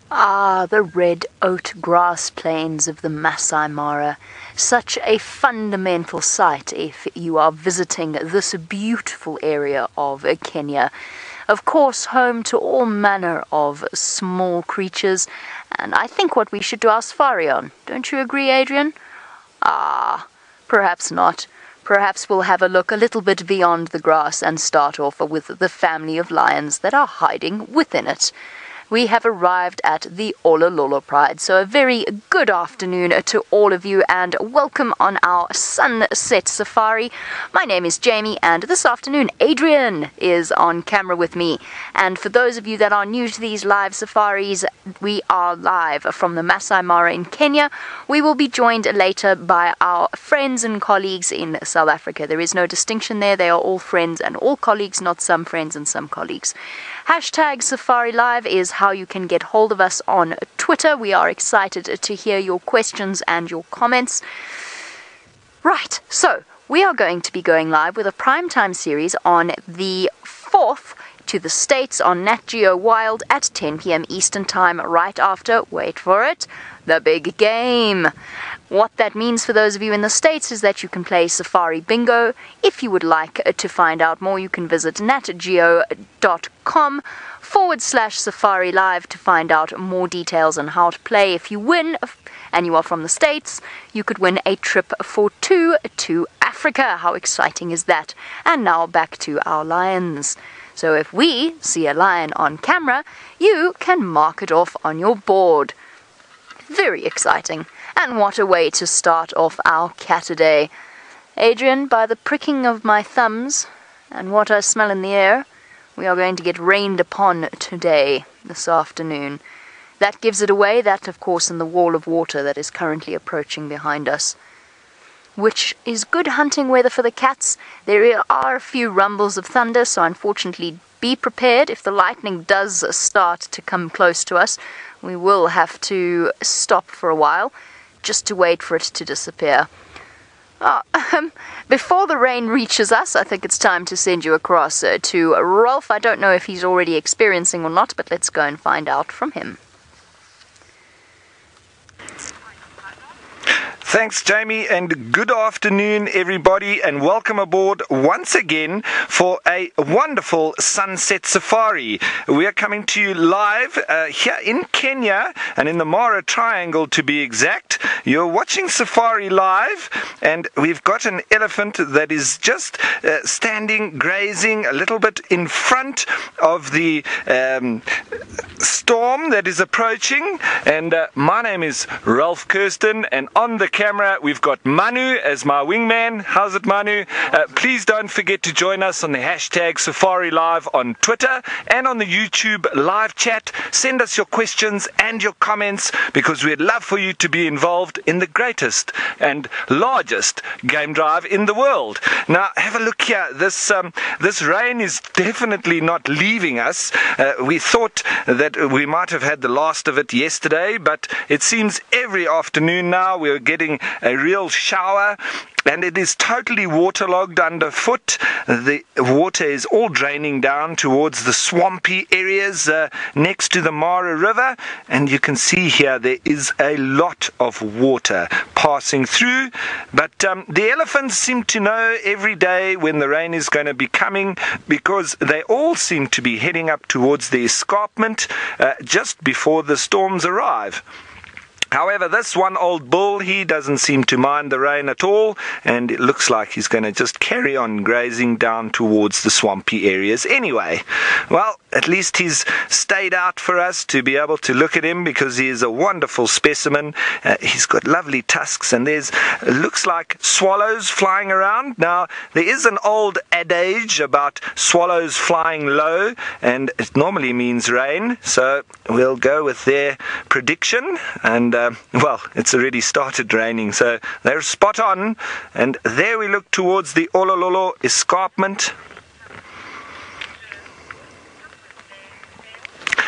Ah, the red oat grass plains of the Masai Mara. Such a fundamental sight if you are visiting this beautiful area of Kenya. Of course, home to all manner of small creatures, and I think what we should do our safari on. Don't you agree, Adrian? Ah, perhaps not. Perhaps we'll have a look a little bit beyond the grass and start off with the family of lions that are hiding within it. We have arrived at the Olololo Pride, so a very good afternoon to all of you and welcome on our sunset safari. My name is Jamie and this afternoon Adrian is on camera with me. And for those of you that are new to these live safaris, we are live from the Masai Mara in Kenya. We will be joined later by our friends and colleagues in South Africa. There is no distinction there. They are all friends and all colleagues, not some friends and some colleagues. Hashtag Safari Live is how you can get hold of us on Twitter. We are excited to hear your questions and your comments. Right, so we are going to be going live with a primetime series on the 4th to the States on Nat Geo Wild at 10 p.m. Eastern Time, right after, wait for it, the big game. What that means for those of you in the States is that you can play Safari Bingo. If you would like to find out more, you can visit natgeo.com/Safari Live to find out more details on how to play. If you win and you are from the States, you could win a trip for two to Africa. How exciting is that? And now back to our lions. So if we see a lion on camera, you can mark it off on your board. Very exciting. And what a way to start off our Cataday. Adrian, by the pricking of my thumbs and what I smell in the air, we are going to get rained upon today, this afternoon. That gives it away, that of course in the wall of water that is currently approaching behind us. Which is good hunting weather for the cats. There are a few rumbles of thunder, so unfortunately be prepared. If the lightning does start to come close to us, we will have to stop for a while, just to wait for it to disappear. Before the rain reaches us, I think it's time to send you across to Rolf. I don't know if he's already experiencing or not, but let's go and find out from him. Thanks, Jamie, and good afternoon, everybody, and welcome aboard once again for a wonderful sunset safari. We are coming to you live here in Kenya, and in the Mara Triangle to be exact. You're watching Safari Live, and we've got an elephant that is just standing, grazing a little bit in front of the storm that is approaching. And my name is Ralph Kirsten, and on the camera we've got Manu as my wingman. How's it, Manu? Please don't forget to join us on the hashtag Safari Live on Twitter and on the YouTube live chat. Send us your questions and your comments, because we'd love for you to be involved in the greatest and largest game drive in the world. Now have a look here. This rain is definitely not leaving us. We thought that we might have had the last of it yesterday, but it seems every afternoon now we're getting a real shower, and it is totally waterlogged underfoot. The water is all draining down towards the swampy areas next to the Mara River, and you can see here there is a lot of water passing through. But the elephants seem to know every day when the rain is going to be coming, because they all seem to be heading up towards the escarpment just before the storms arrive. However, this one old bull, he doesn't seem to mind the rain at all, and it looks like he's going to just carry on grazing down towards the swampy areas anyway. Well, at least he's stayed out for us to be able to look at him, because he is a wonderful specimen. He's got lovely tusks, and there's looks like swallows flying around. Now, there is an old adage about swallows flying low, and it normally means rain, so we'll go with their prediction. And well, it's already started raining, so they're spot on. And there we look towards the Olololo escarpment.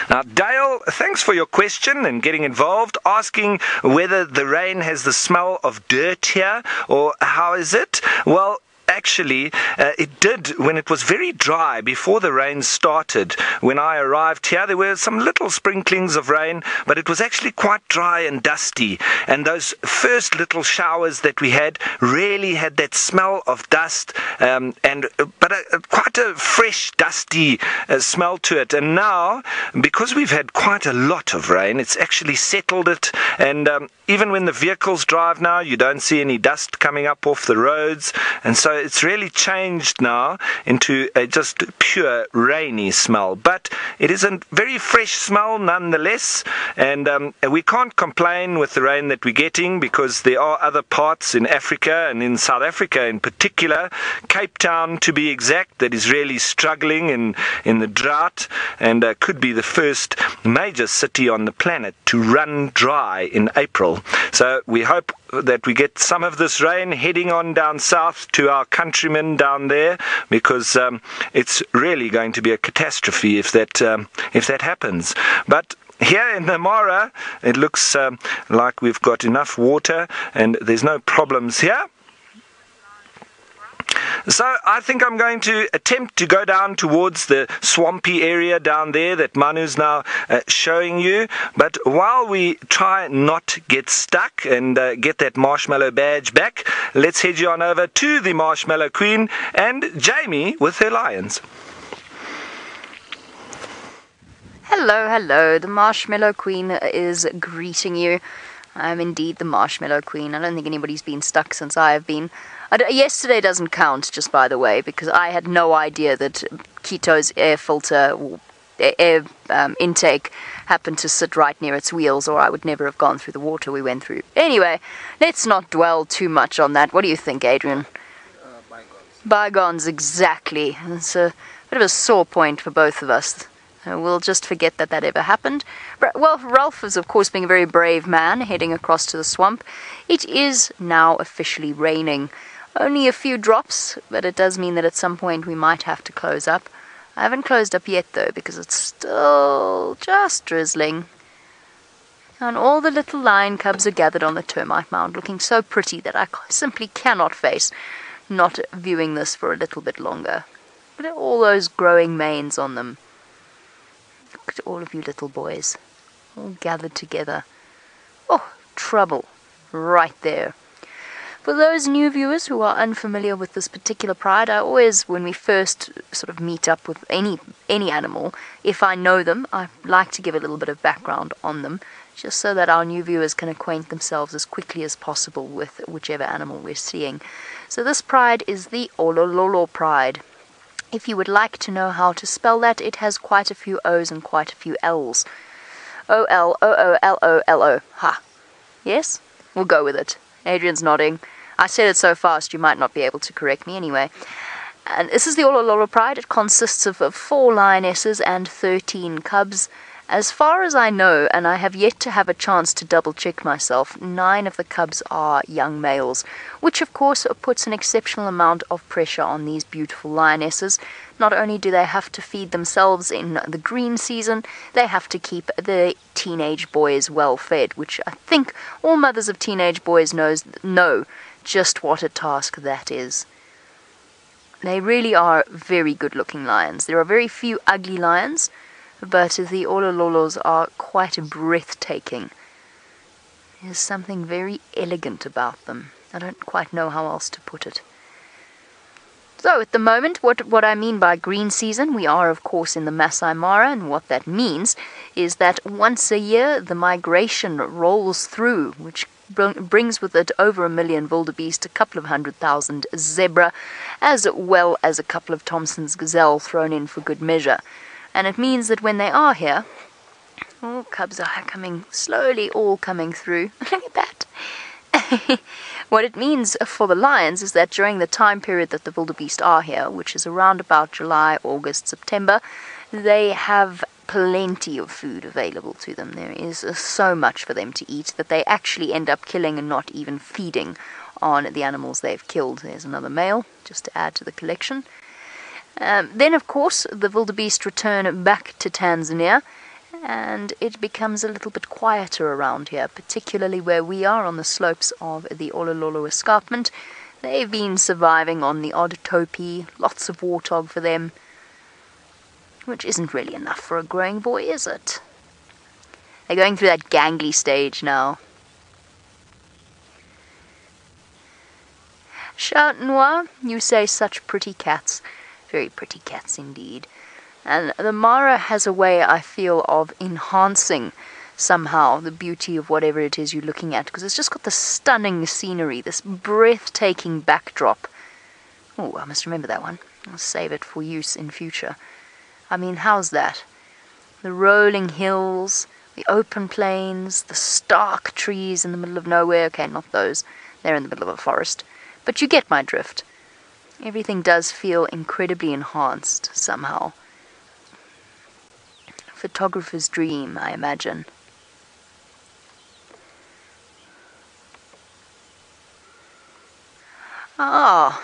Now, Dale, thanks for your question and getting involved, asking whether the rain has the smell of dirt here, or how is it? Well, actually, it did, when it was very dry, before the rain started, when I arrived here, there were some little sprinklings of rain, but it was actually quite dry and dusty. And those first little showers that we had really had that smell of dust, but quite a fresh, dusty smell to it. And now, because we've had quite a lot of rain, it's actually settled it, and even when the vehicles drive now, you don't see any dust coming up off the roads, and so it's really changed now into a just pure rainy smell. But it is a very fresh smell nonetheless, and we can't complain with the rain that we're getting, because there are other parts in Africa, and in South Africa in particular, Cape Town to be exact, that is really struggling in the drought, and could be the first major city on the planet to run dry in April. So we hope that we get some of this rain heading on down south to our countrymen down there, because it's really going to be a catastrophe if that happens. But here in the Mara, it looks like we've got enough water and there's no problems here. So I think I'm going to attempt to go down towards the swampy area down there that Manu's now showing you. But while we try not to get stuck and get that marshmallow badge back, let's head you on over to the Marshmallow Queen and Jamie with her lions. Hello, hello. The Marshmallow Queen is greeting you. I'm indeed the Marshmallow Queen. I don't think anybody's been stuck since I have been. Yesterday doesn't count, just by the way, because I had no idea that Quito's air filter, air intake happened to sit right near its wheels, or I would never have gone through the water we went through. Anyway, let's not dwell too much on that. What do you think, Adrian? Bygones. Bygones, exactly. It's a bit of a sore point for both of us. We'll just forget that ever happened. Well, Ralph is, of course, being a very brave man, heading across to the swamp. It is now officially raining. Only a few drops, but it does mean that at some point we might have to close up. I haven't closed up yet, though, because it's still just drizzling. And all the little lion cubs are gathered on the termite mound, looking so pretty that I simply cannot face not viewing this for a little bit longer. Look at all those growing manes on them. Look at all of you little boys, all gathered together. Oh, trouble, right there. For those new viewers who are unfamiliar with this particular pride, I always, when we first sort of meet up with any animal, if I know them, I like to give a little bit of background on them, just so that our new viewers can acquaint themselves as quickly as possible with whichever animal we're seeing. So this pride is the Olololo pride. If you would like to know how to spell that, it has quite a few O's and quite a few L's. O-L-O-O-L-O-L-O. Ha. Yes? We'll go with it. Adrian's nodding. I said it so fast you might not be able to correct me anyway. And this is the Olololo pride. It consists of 4 lionesses and 13 cubs. As far as I know, and I have yet to have a chance to double-check myself, 9 of the cubs are young males, which of course puts an exceptional amount of pressure on these beautiful lionesses. Not only do they have to feed themselves in the green season, they have to keep the teenage boys well fed, which I think all mothers of teenage boys know just what a task that is. They really are very good-looking lions. There are very few ugly lions, but the Olololos are quite breathtaking. There's something very elegant about them. I don't quite know how else to put it. So at the moment, what I mean by green season, we are of course in the Masai Mara, and what that means is that once a year the migration rolls through, which brings with it over 1 million wildebeest, a couple of 100,000 zebra, as well as a couple of Thompson's gazelle thrown in for good measure. And it means that when they are here, all cubs are coming slowly, all coming through. Look at that. What it means for the lions is that during the time period that the wildebeest are here, which is around about July, August, September, they have plenty of food available to them. There is so much for them to eat that they actually end up killing and not even feeding on the animals they've killed. There's another male, just to add to the collection. Then, of course, the wildebeest return back to Tanzania, and it becomes a little bit quieter around here, particularly where we are on the slopes of the Olololo escarpment. They've been surviving on the odd topi, lots of warthog for them, which isn't really enough for a growing boy, is it? They're going through that gangly stage now. Chat Noir, you say such pretty cats. Very pretty cats indeed. And the Mara has a way, I feel, of enhancing somehow the beauty of whatever it is you're looking at, because it's just got this stunning scenery, this breathtaking backdrop. Oh, I must remember that one. I'll save it for use in future. I mean, how's that? The rolling hills, the open plains, the stark trees in the middle of nowhere. Okay, not those. They're in the middle of a forest. But you get my drift. Everything does feel incredibly enhanced somehow. Photographer's dream, I imagine. Ah,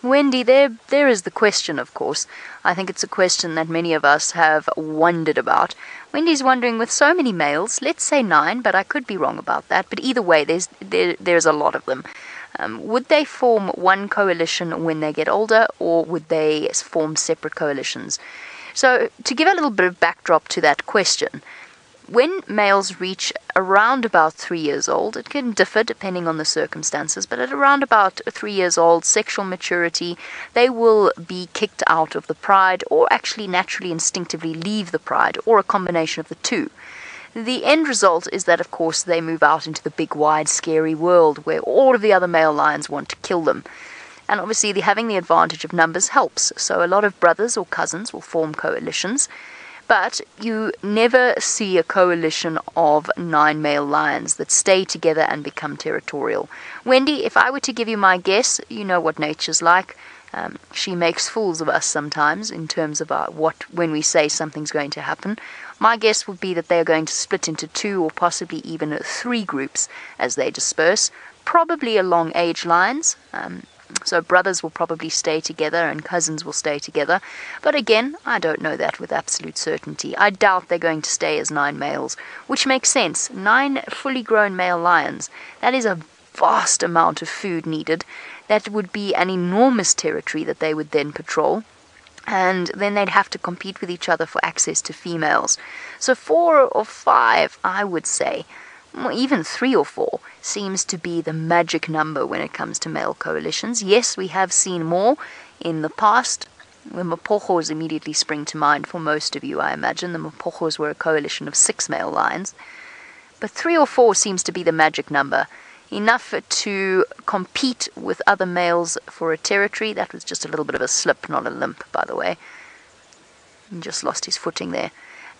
Wendy, there is the question, of course. I think it's a question that many of us have wondered about. Wendy's wondering, with so many males, let's say 9, but I could be wrong about that. But either way, there's a lot of them. Would they form one coalition when they get older, or would they form separate coalitions? So, to give a little bit of backdrop to that question, when males reach around about 3 years old, it can differ depending on the circumstances, but at around about 3 years old, sexual maturity, they will be kicked out of the pride, or actually naturally instinctively leave the pride, or a combination of the two. The end result is that, of course, they move out into the big, wide, scary world where all of the other male lions want to kill them. And obviously, having the advantage of numbers helps. So a lot of brothers or cousins will form coalitions. But you never see a coalition of 9 male lions that stay together and become territorial. Wendy, if I were to give you my guess, you know what nature's like. She makes fools of us sometimes in terms of when we say something's going to happen. My guess would be that they are going to split into 2 or possibly even 3 groups as they disperse, probably along age lines. So brothers will probably stay together and cousins will stay together. But again, I don't know that with absolute certainty. I doubt they're going to stay as 9 males, which makes sense. 9 fully grown male lions, that is a vast amount of food needed. That would be an enormous territory that they would then patrol. And then they'd have to compete with each other for access to females. So 4 or 5, I would say, even 3 or 4, seems to be the magic number when it comes to male coalitions. Yes, we have seen more in the past. The Mapojos immediately spring to mind for most of you, I imagine. The Mapojos were a coalition of 6 male lions. But 3 or 4 seems to be the magic number. Enough to compete with other males for a territory. That was just a little bit of a slip, not a limp, by the way. He just lost his footing there.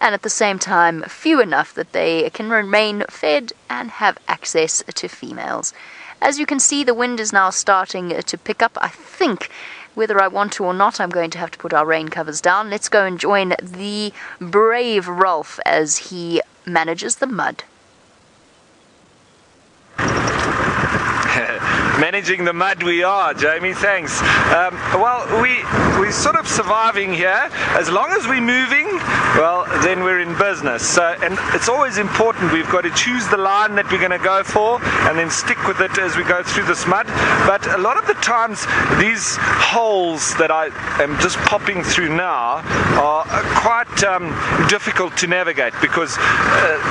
And at the same time, few enough that they can remain fed and have access to females. As you can see, the wind is now starting to pick up. I think, whether I want to or not, I'm going to have to put our rain covers down. Let's go and join the brave Rolf as he manages the mud. Managing the mud we are, Jamie, thanks. Well, we're sort of surviving here. As long as we're moving, well, then we're in business. So, and it's always important, we've got to choose the line that we're going to go for and then stick with it as we go through this mud. But a lot of the times, these holes that I am just popping through now are quite difficult to navigate, because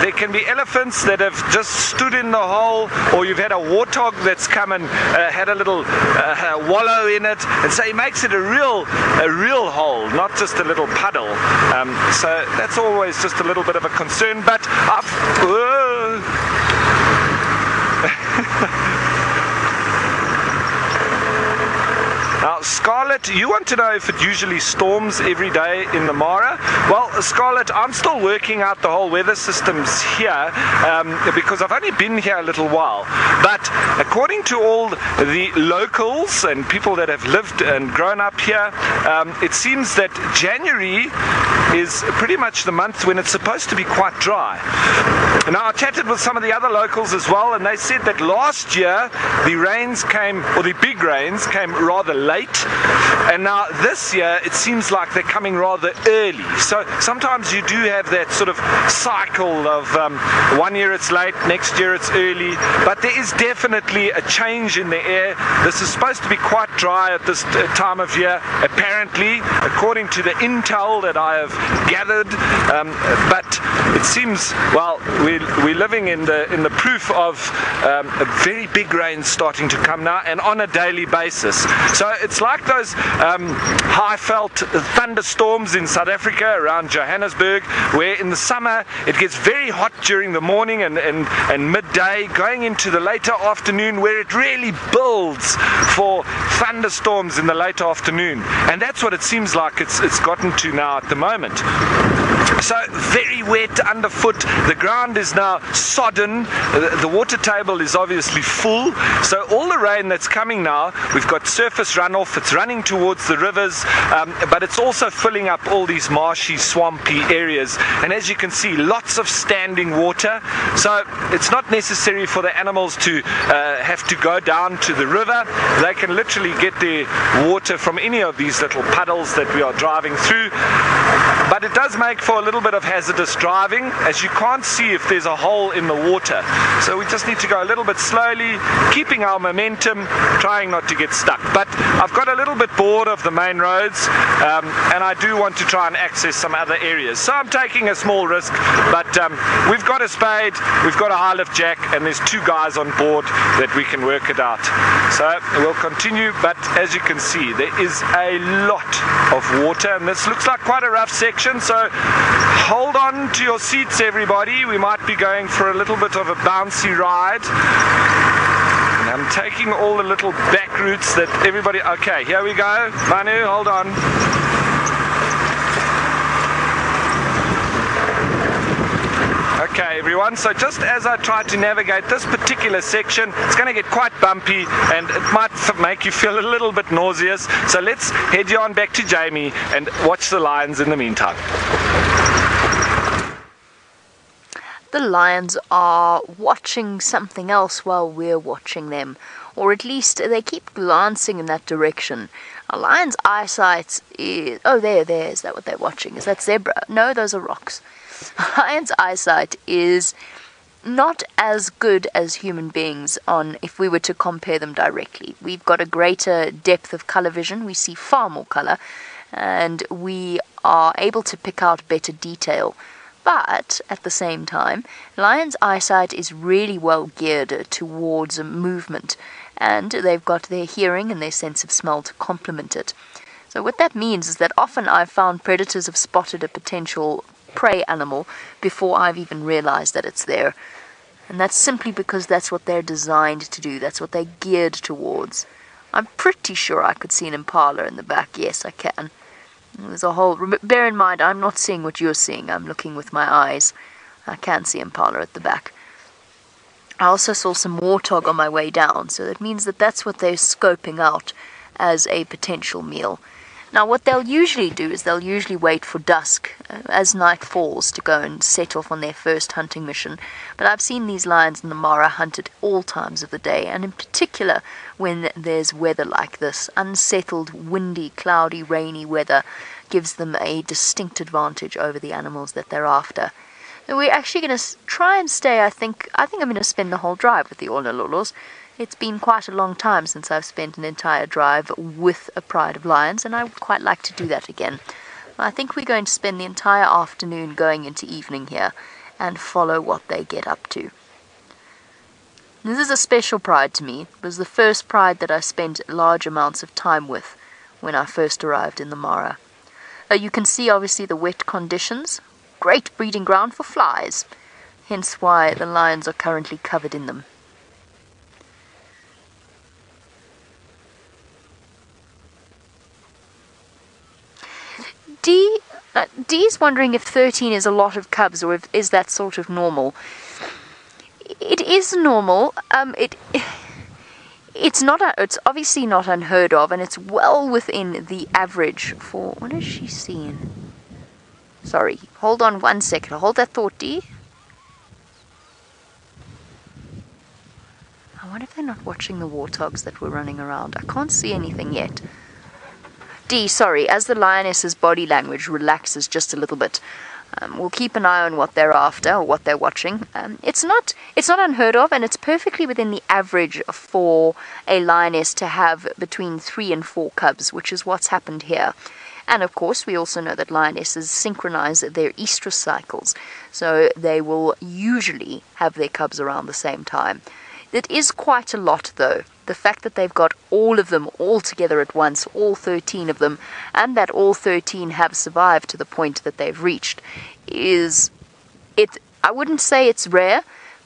there can be elephants that have just stood in the hole, or you've had a warthog that's come and had a little wallow in it, and so it makes it a real hole, not just a little puddle. So that's always just a little bit of a concern, but Now, Scarlett, you want to know if it usually storms every day in the Mara? Well, Scarlett, I'm still working out the whole weather systems here because I've only been here a little while. But according to all the locals and people that have lived and grown up here, it seems that January is pretty much the month when it's supposed to be quite dry. Now, I chatted with some of the other locals as well, and they said that last year the rains came, or the big rains came rather late, And now this year it seems like they're coming rather early. So sometimes you do have that sort of cycle of 1 year it's late, next year it's early, but there is definitely a change in the air. This is supposed to be quite dry at this time of year, apparently, according to the intel that I have gathered. But it seems, well, we're living in the proof of a very big rain starting to come now, and on a daily basis. So it's like those high felt thunderstorms in South Africa around Johannesburg, where in the summer it gets very hot during the morning and midday, going into the later afternoon, where it really builds for thunderstorms in the late afternoon. And that's what it seems like it's gotten to now at the moment. So very wet underfoot, the ground is now sodden, the water table is obviously full, so all the rain that's coming now, we've got surface runoff, it's running towards the rivers, but it's also filling up all these marshy, swampy areas, and as you can see, lots of standing water. So it's not necessary for the animals to have to go down to the river. They can literally get their water from any of these little puddles that we are driving through. But it does make for a little bit of hazardous driving, as you can't see if there's a hole in the water. So we just need to go a little bit slowly, keeping our momentum, trying not to get stuck. But I've got a little bit bored of the main roads, and I do want to try and access some other areas. So I'm taking a small risk, but we've got a spade, we've got a high lift jack, and there's 2 guys on board that we can work it out. So we'll continue, but as you can see, there is a lot of water, and this looks like quite a rough section, so hold on to your seats, everybody. We might be going for a little bit of a bouncy ride. And I'm taking all the little back routes that everybody... Okay, here we go. Manu, hold on. Okay, everyone, so just as I try to navigate this particular section, it's going to get quite bumpy and it might make you feel a little bit nauseous. So let's head you on back to Jamie and watch the lions in the meantime. The lions are watching something else while we're watching them, or at least they keep glancing in that direction. A lion's eyesight is... Oh, there, is that what they're watching? Is that zebra? No, those are rocks. A lion's eyesight is not as good as human beings if we were to compare them directly. We've got a greater depth of color vision, we see far more color, and we are able to pick out better detail. But at the same time, lions' eyesight is really well geared towards movement, and they've got their hearing and their sense of smell to complement it. So what that means is that often I've found predators have spotted a potential prey animal before I've even realized that it's there. And that's simply because that's what they're designed to do, that's what they're geared towards. I'm pretty sure I could see an impala in the back. Yes, I can. There's a whole... Bear in mind, I'm not seeing what you're seeing. I'm looking with my eyes. I can see impala at the back. I also saw some warthog on my way down, so that means that that's what they're scoping out as a potential meal. Now, what they'll usually do is they'll usually wait for dusk as night falls to go and set off on their first hunting mission. But I've seen these lions in the Mara hunt at all times of the day, and in particular when there's weather like this. Unsettled, windy, cloudy, rainy weather gives them a distinct advantage over the animals that they're after. So we're actually going to try and stay, I think I'm going to spend the whole drive with the Olololos. It's been quite a long time since I've spent an entire drive with a pride of lions, and I would quite like to do that again. I think we're going to spend the entire afternoon going into evening here and follow what they get up to. This is a special pride to me. It was the first pride that I spent large amounts of time with when I first arrived in the Mara. You can see obviously the wet conditions. Great breeding ground for flies, hence why the lions are currently covered in them. Dee's wondering if 13 is a lot of cubs, or is that sort of normal. It is normal. It's obviously not unheard of, and it's well within the average for... What is she seeing? Sorry, hold on 1 second. Hold that thought, Dee. I wonder if they're not watching the warthogs that were running around. I can't see anything yet. Dee, sorry, as the lioness's body language relaxes just a little bit, we'll keep an eye on what they're after or what they're watching. It's not unheard of, and it's perfectly within the average for a lioness to have between 3 and 4 cubs, which is what's happened here. And of course, we also know that lionesses synchronize their estrus cycles, so they will usually have their cubs around the same time. It is quite a lot, though. The fact that they've got all of them all together at once, all 13 of them, and that all 13 have survived to the point that they've reached, I wouldn't say it's rare,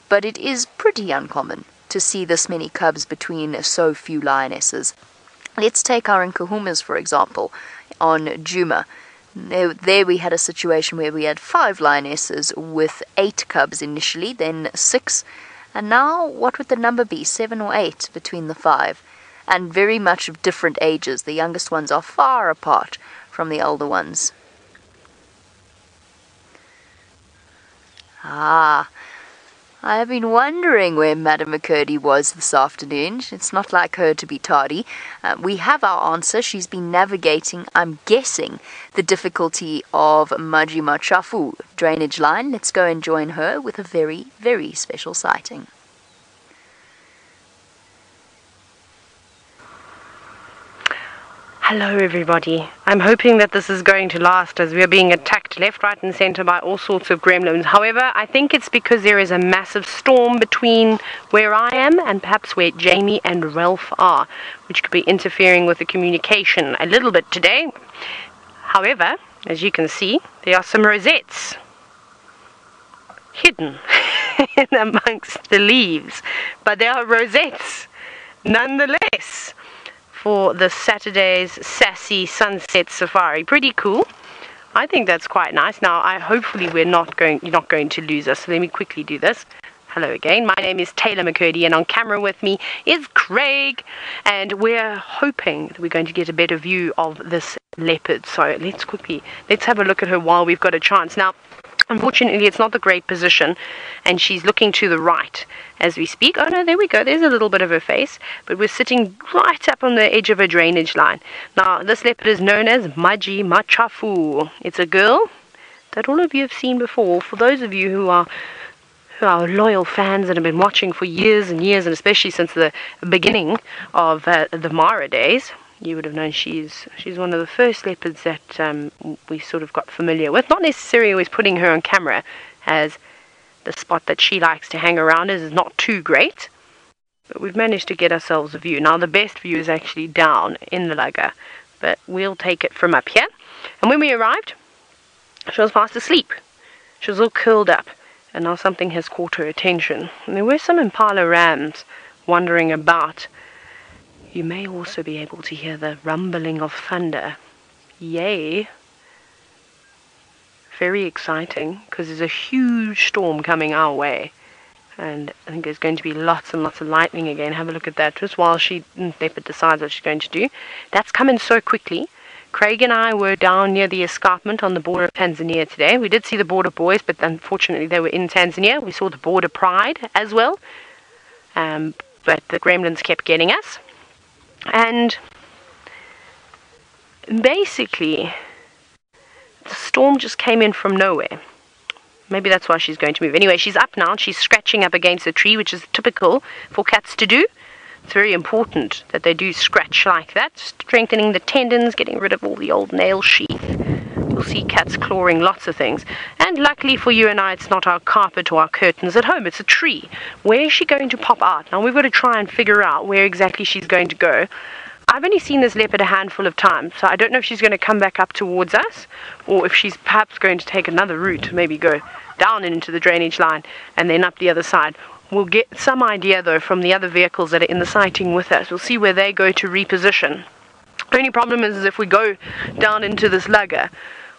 but it is pretty uncommon to see this many cubs between so few lionesses. Let's take our Nkahumas, for example, on Djuma. There we had a situation where we had 5 lionesses with 8 cubs initially, then 6, and now what would the number be, 7 or 8 between the 5? And very much of different ages. The youngest ones are far apart from the older ones. I have been wondering where Madame McCurdy was this afternoon. It's not like her to be tardy. We have our answer. She's been navigating, I'm guessing, the difficulty of Maji Machafu drainage line. Let's go and join her with a very, very special sighting. Hello everybody. I'm hoping that this is going to last, as we are being attacked left, right and centre by all sorts of gremlins. However, I think it's because there is a massive storm between where I am and perhaps where Jamie and Ralph are, which could be interfering with the communication a little bit today. However, as you can see, there are some rosettes hidden in amongst the leaves, but they are rosettes nonetheless, for the Saturday's sassy sunset safari. Pretty cool. I think that's quite nice. Now, hopefully you're not going to lose us. So let me quickly do this. Hello again. My name is Taylor McCurdy, and on camera with me is Craig, and we're hoping that we're going to get a better view of this leopard. So let's have a look at her while we've got a chance. Now, unfortunately, it's not the great position, and she's looking to the right as we speak. Oh no, there we go. There's a little bit of her face, but we're sitting right up on the edge of a drainage line. Now, this leopard is known as Maji Machafu. It's a girl that all of you have seen before. For those of you who are loyal fans and have been watching for years and years, and especially since the beginning of the Mara days, you would have known she's one of the first leopards that we sort of got familiar with. Not necessarily always putting her on camera, as the spot that she likes to hang around is not too great, but we've managed to get ourselves a view. Now, the best view is actually down in the lugger, but we'll take it from up here. And when we arrived, she was fast asleep. She was all curled up, and now something has caught her attention. And there were some impala rams wandering about. You may also be able to hear the rumbling of thunder. Yay! Very exciting, because there's a huge storm coming our way. And I think there's going to be lots and lots of lightning again. Have a look at that, just while Leopard decides what she's going to do. That's coming so quickly. Craig and I were down near the escarpment on the border of Tanzania today. We did see the border boys, but unfortunately they were in Tanzania. We saw the border pride as well. But the gremlins kept getting us. And basically, the storm just came in from nowhere. Maybe that's why she's going to move. Anyway, she's up now, and she's scratching up against the tree, which is typical for cats to do. It's very important that they do scratch like that, strengthening the tendons, getting rid of all the old nail sheath. You'll see cats clawing lots of things. And luckily for you and I, it's not our carpet or our curtains at home. It's a tree. Where is she going to pop out? Now, we've got to try and figure out where exactly she's going to go. I've only seen this leopard a handful of times, so I don't know if she's going to come back up towards us, or if she's perhaps going to take another route, maybe go down into the drainage line and then up the other side. We'll get some idea, though, from the other vehicles that are in the sighting with us. We'll see where they go to reposition. The only problem is if we go down into this lugger,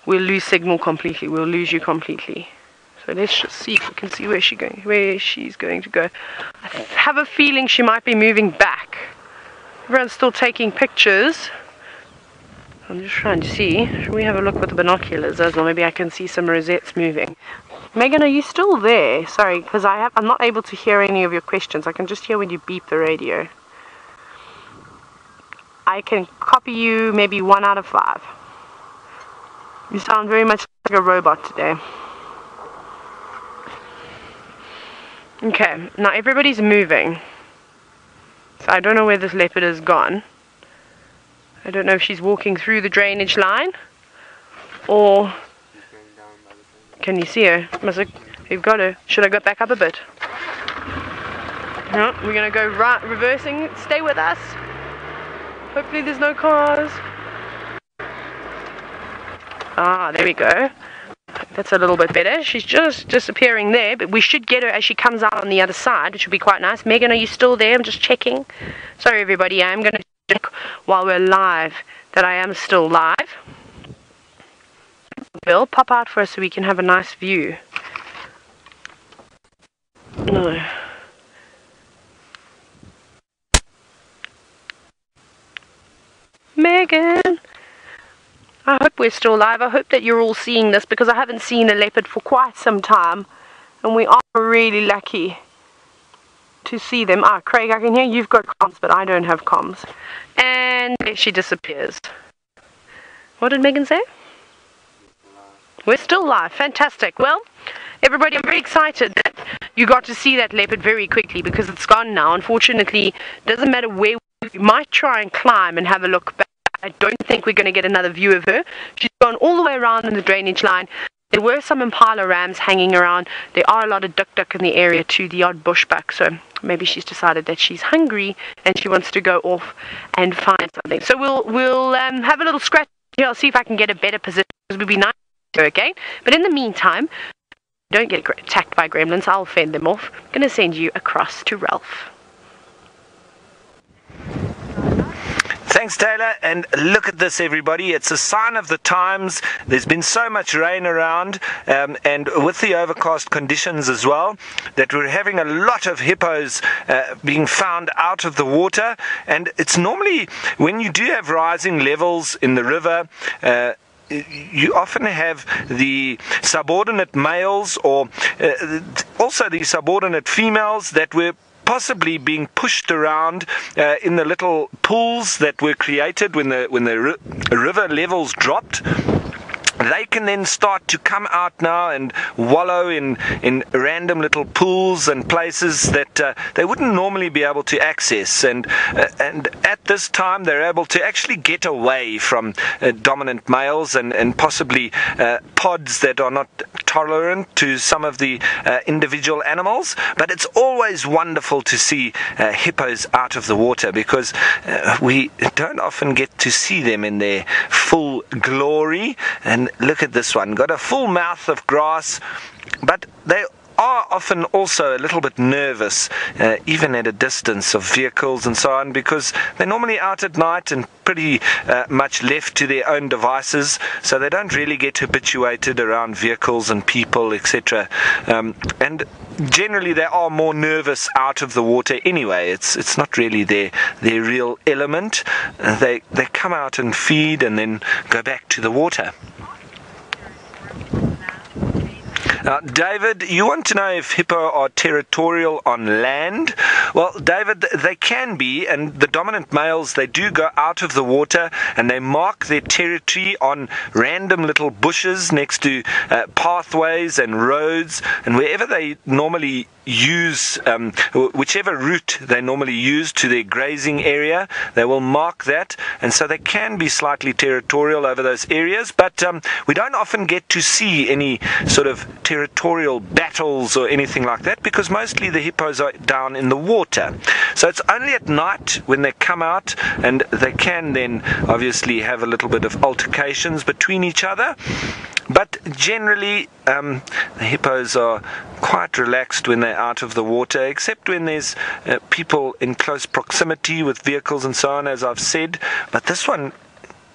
we'll lose signal completely. We'll lose you completely. So let's just see if we can see where she's going to go. I have a feeling she might be moving back. Everyone's still taking pictures. I'm just trying to see. Should we have a look with the binoculars as well? Maybe I can see some rosettes moving. Megan, are you still there? Sorry, because I'm not able to hear any of your questions. I can just hear when you beep the radio. I can copy you maybe 1 out of 5. You sound very much like a robot today. Okay, now everybody's moving. So I don't know where this leopard has gone. I don't know if she's walking through the drainage line or... Can you see her? We've got her. Should I go back up a bit? No, we're going to go right, reversing. Stay with us. Hopefully there's no cars. Ah, there we go. That's a little bit better. She's just disappearing there, but we should get her as she comes out on the other side, which would be quite nice. Megan, are you still there? I'm just checking. Sorry, everybody. I'm going to check while we're live that I am still live. Bill, pop out for us so we can have a nice view. No. Megan! I hope we're still live. I hope that you're all seeing this because I haven't seen a leopard for quite some time. And we are really lucky to see them. Ah, Craig, I can hear you've got comms, but I don't have comms. And there she disappears. What did Megan say? We're still live. Fantastic. Well, everybody, I'm very excited that you got to see that leopard very quickly because it's gone now. Unfortunately, it doesn't matter where we might try and climb and have a look back. I don't think we're going to get another view of her. She's gone all the way around in the drainage line. There were some impala rams hanging around. There are a lot of duck in the area too, the odd bushbuck. So maybe she's decided that she's hungry and she wants to go off and find something. So we'll have a little scratch here. I'll see if I can get a better position. It would be nice. Okay, but in the meantime, don't get attacked by gremlins. I'll fend them off. I'm going to send you across to Ralph. Thanks, Taylor, and look at this, everybody. It's a sign of the times. There's been so much rain around, and with the overcast conditions as well, that we're having a lot of hippos being found out of the water. And it's normally, when you do have rising levels in the river, you often have the subordinate males or also the subordinate females that were possibly being pushed around in the little pools that were created when the river levels dropped. They can then start to come out now and wallow in random little pools and places that they wouldn't normally be able to access. And at this time, they're able to actually get away from dominant males and possibly pods that are not tolerant to some of the individual animals. But it's always wonderful to see hippos out of the water because we don't often get to see them in their full glory. And look at this one, got a full mouth of grass, but they are often also a little bit nervous, even at a distance of vehicles and so on, because they're normally out at night and pretty much left to their own devices, so they don't really get habituated around vehicles and people, etc. And generally they are more nervous out of the water anyway. It's not really their real element. They come out and feed and then go back to the water. David, you want to know if hippo are territorial on land? Well, David, they can be, and the dominant males, they do go out of the water and they mark their territory on random little bushes next to pathways and roads, and wherever they normally use, whichever route they normally use to their grazing area, they will mark that, and so they can be slightly territorial over those areas, but we don't often get to see any sort of territorial battles or anything like that because mostly the hippos are down in the water. So it's only at night when they come out, and they can then obviously have a little bit of altercations between each other. But generally, the hippos are quite relaxed when they're out of the water, except when there's people in close proximity with vehicles and so on, as I've said. But this one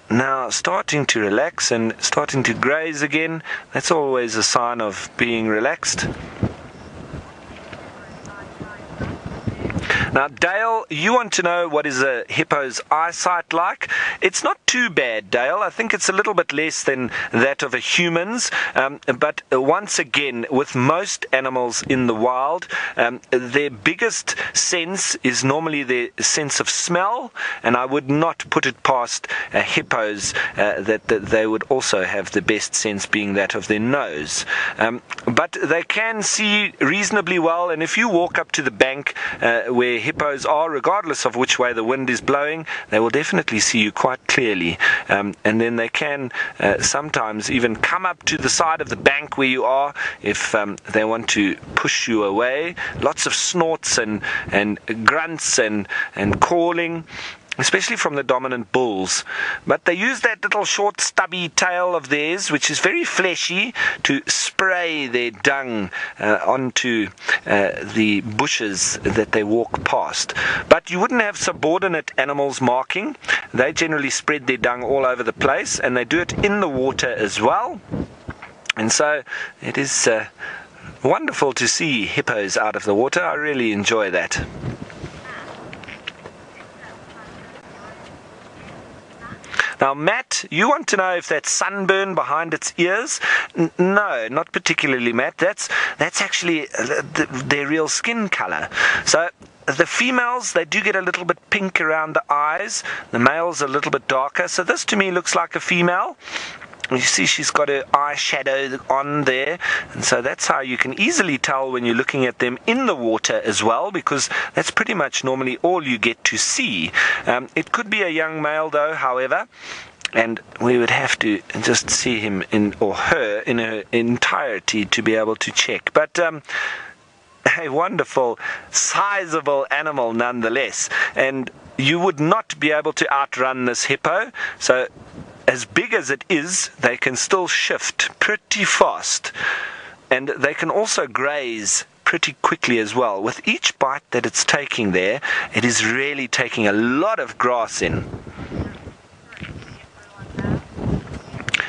now starting to relax and starting to graze again, that's always a sign of being relaxed. Now, Dale, you want to know what is a hippo's eyesight like? It's not too bad, Dale. I think it's a little bit less than that of a human's. But once again, with most animals in the wild, their biggest sense is normally their sense of smell, and I would not put it past hippos that they would also have the best sense being that of their nose. But they can see reasonably well, and if you walk up to the bank where hippos are, regardless of which way the wind is blowing, they will definitely see you quite clearly. And then they can sometimes even come up to the side of the bank where you are if they want to push you away. Lots of snorts and grunts and calling, especially from the dominant bulls. But they use that little short stubby tail of theirs, which is very fleshy, to spray their dung onto the bushes that they walk past. But you wouldn't have subordinate animals marking. They generally spread their dung all over the place, and they do it in the water as well. And so it is wonderful to see hippos out of the water. I really enjoy that. Now, Matt, you want to know if that's sunburn behind its ears? No, not particularly, Matt. That's actually their real skin color. So the females, they do get a little bit pink around the eyes. The males are a little bit darker. So this to me looks like a female. You see she's got her eyeshadow on there, and so that's how you can easily tell when you're looking at them in the water as well, because that's pretty much normally all you get to see. It could be a young male though, however, and we would have to just see him or her in her entirety to be able to check. But a wonderful, sizable animal nonetheless, and you would not be able to outrun this hippo. So as big as it is, they can still shift pretty fast, and they can also graze pretty quickly as well. With each bite that it's taking there, it is really taking a lot of grass in.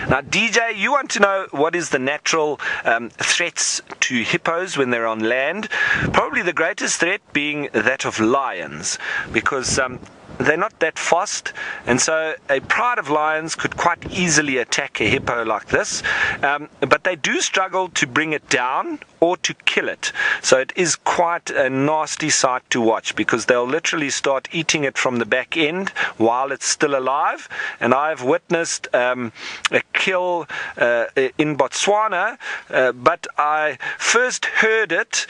Now, DJ, you want to know what is the natural threats to hippos when they're on land? Probably the greatest threat being that of lions, because they're not that fast, and so a pride of lions could quite easily attack a hippo like this, but they do struggle to bring it down or to kill it. So it is quite a nasty sight to watch, because they'll literally start eating it from the back end while it's still alive. And I've witnessed a kill in Botswana, but I first heard it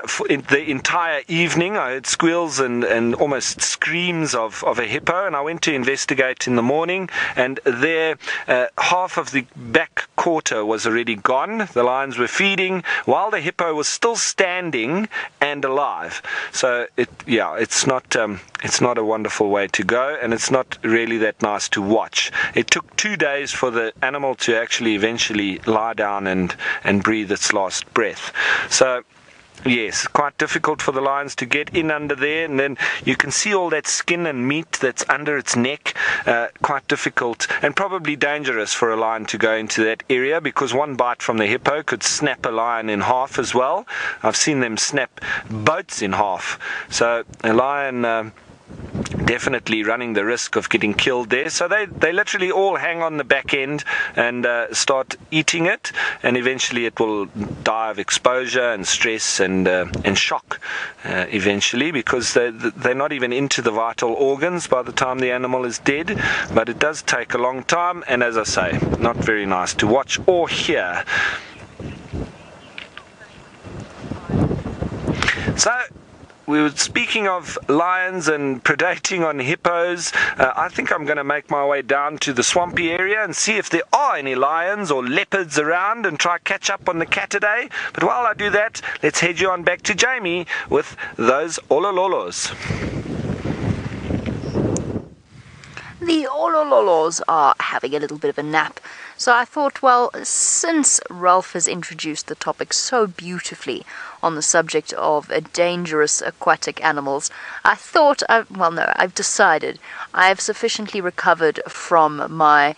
for the entire evening. I heard squeals and almost screams of a hippo, and I went to investigate in the morning, and there half of the back quarter was already gone. The lions were feeding while the hippo was still standing and alive. So it's not a wonderful way to go, and it's not really that nice to watch. It took 2 days for the animal to actually eventually lie down and breathe its last breath. So yes, quite difficult for the lions to get in under there, and then you can see all that skin and meat that's under its neck. Quite difficult and probably dangerous for a lion to go into that area, because one bite from the hippo could snap a lion in half as well. I've seen them snap boats in half. So a lion definitely running the risk of getting killed there. So they literally all hang on the back end and start eating it, and eventually it will die of exposure and stress and shock eventually, because they're not even into the vital organs by the time the animal is dead. But it does take a long time, and as I say, not very nice to watch or hear. So we were speaking of lions and predating on hippos. I think I'm going to make my way down to the swampy area and see if there are any lions or leopards around and try catch up on the Catidae. But while I do that, let's head you on back to Jamie with those olololos. The olololos are having a little bit of a nap. So I thought, well, since Ralph has introduced the topic so beautifully on the subject of dangerous aquatic animals, I thought, I've decided I have sufficiently recovered from my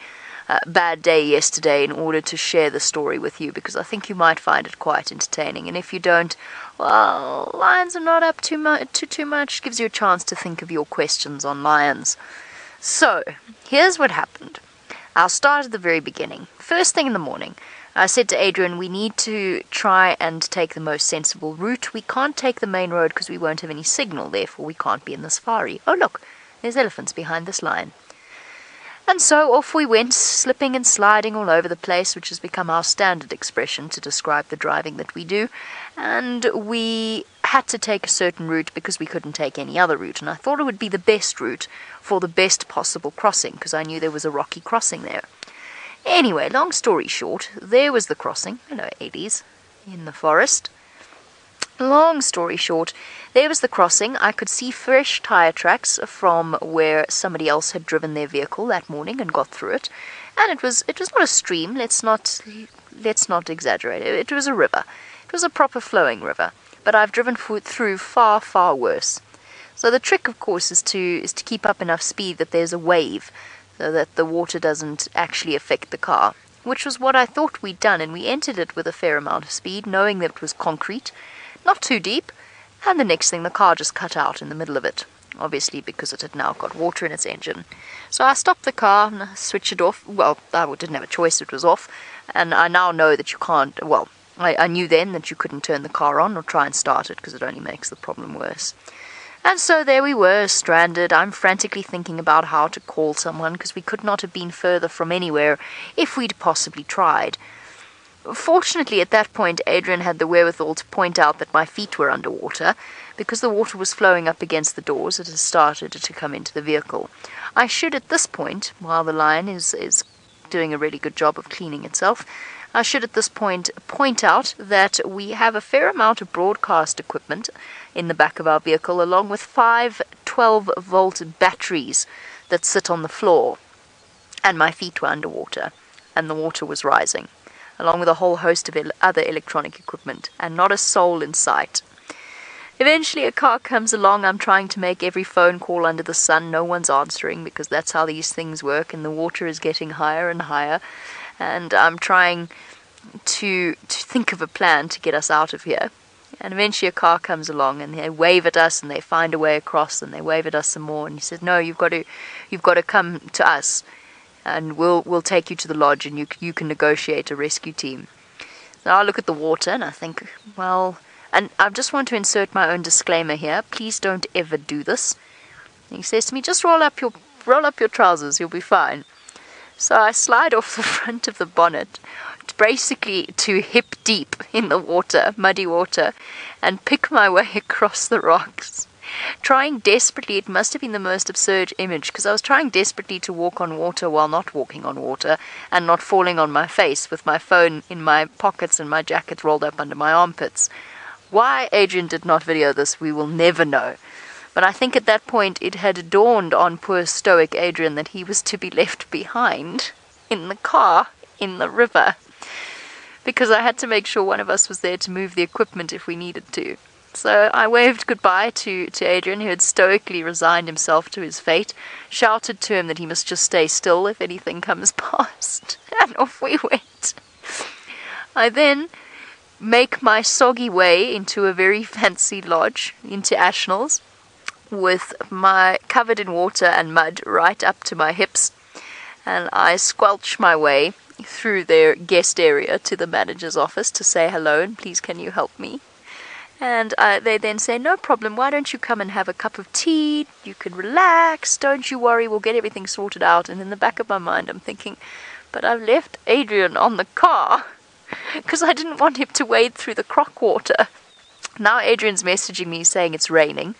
bad day yesterday in order to share the story with you, because I think you might find it quite entertaining. And if you don't, well, lions are not up too much. Gives you a chance to think of your questions on lions. So, here's what happened. I'll start at the very beginning. First thing in the morning, I said to Adrian, we need to try and take the most sensible route. We can't take the main road because we won't have any signal, therefore we can't be in the safari. Oh look, there's elephants behind this lion. And so off we went, slipping and sliding all over the place, which has become our standard expression to describe the driving that we do. And we had to take a certain route because we couldn't take any other route. And I thought it would be the best route for the best possible crossing, because I knew there was a rocky crossing there. Anyway, long story short, there was the crossing. Hello, Eddies, in the forest. Long story short, there was the crossing. I could see fresh tyre tracks from where somebody else had driven their vehicle that morning and got through it. And it was not a stream, let's not exaggerate. It was a river. It was a proper flowing river. But I've driven through far, far worse. So the trick, of course, is to keep up enough speed that there's a wave, so that the water doesn't actually affect the car. Which was what I thought we'd done, and we entered it with a fair amount of speed, knowing that it was concrete, not too deep, and the next thing the car just cut out in the middle of it, obviously because it had now got water in its engine. So I stopped the car and switched it off. Well, I didn't have a choice, it was off, and I now know that you can't, well, I knew then that you couldn't turn the car on or try and start it because it only makes the problem worse. And so there we were, stranded. I'm frantically thinking about how to call someone because we could not have been further from anywhere if we'd possibly tried. Fortunately, at that point, Adrian had the wherewithal to point out that my feet were underwater because the water was flowing up against the doors. It had started to come into the vehicle. I should, at this point, while the lion is doing a really good job of cleaning itself, I should at this point out that we have a fair amount of broadcast equipment in the back of our vehicle, along with 5 12-volt batteries that sit on the floor. And my feet were underwater, and the water was rising, along with a whole host of other electronic equipment, and not a soul in sight. Eventually a car comes along. I'm trying to make every phone call under the sun. No one's answering because that's how these things work, and the water is getting higher and higher. And I'm trying to think of a plan to get us out of here. And eventually a car comes along, and they wave at us, and they find a way across, and they wave at us some more. And he says, "No, you've got to come to us, and we'll take you to the lodge, and you can negotiate a rescue team." So I look at the water, and I think, well, and I just want to insert my own disclaimer here. Please don't ever do this. And he says to me, "Just roll up your trousers. You'll be fine." So I slide off the front of the bonnet, basically to hip deep in the water, muddy water, and pick my way across the rocks, trying desperately. It must have been the most absurd image, because I was trying desperately to walk on water while not walking on water, and not falling on my face with my phone in my pockets and my jacket rolled up under my armpits. Why Adrian did not video this, we will never know. But I think at that point it had dawned on poor stoic Adrian that he was to be left behind in the car in the river, because I had to make sure one of us was there to move the equipment if we needed to. So I waved goodbye to Adrian, who had stoically resigned himself to his fate, shouted to him that he must just stay still if anything comes past, and off we went. I then make my soggy way into a very fancy lodge, into Ashnell's, with my covered in water and mud right up to my hips, and I squelch my way through their guest area to the manager's office to say hello and please can you help me. And they then say, "No problem, why don't you come and have a cup of tea, you can relax, don't you worry, we'll get everything sorted out." And in the back of my mind I'm thinking, but I've left Adrian on the car because I didn't want him to wade through the crock water. Now Adrian's messaging me saying it's raining,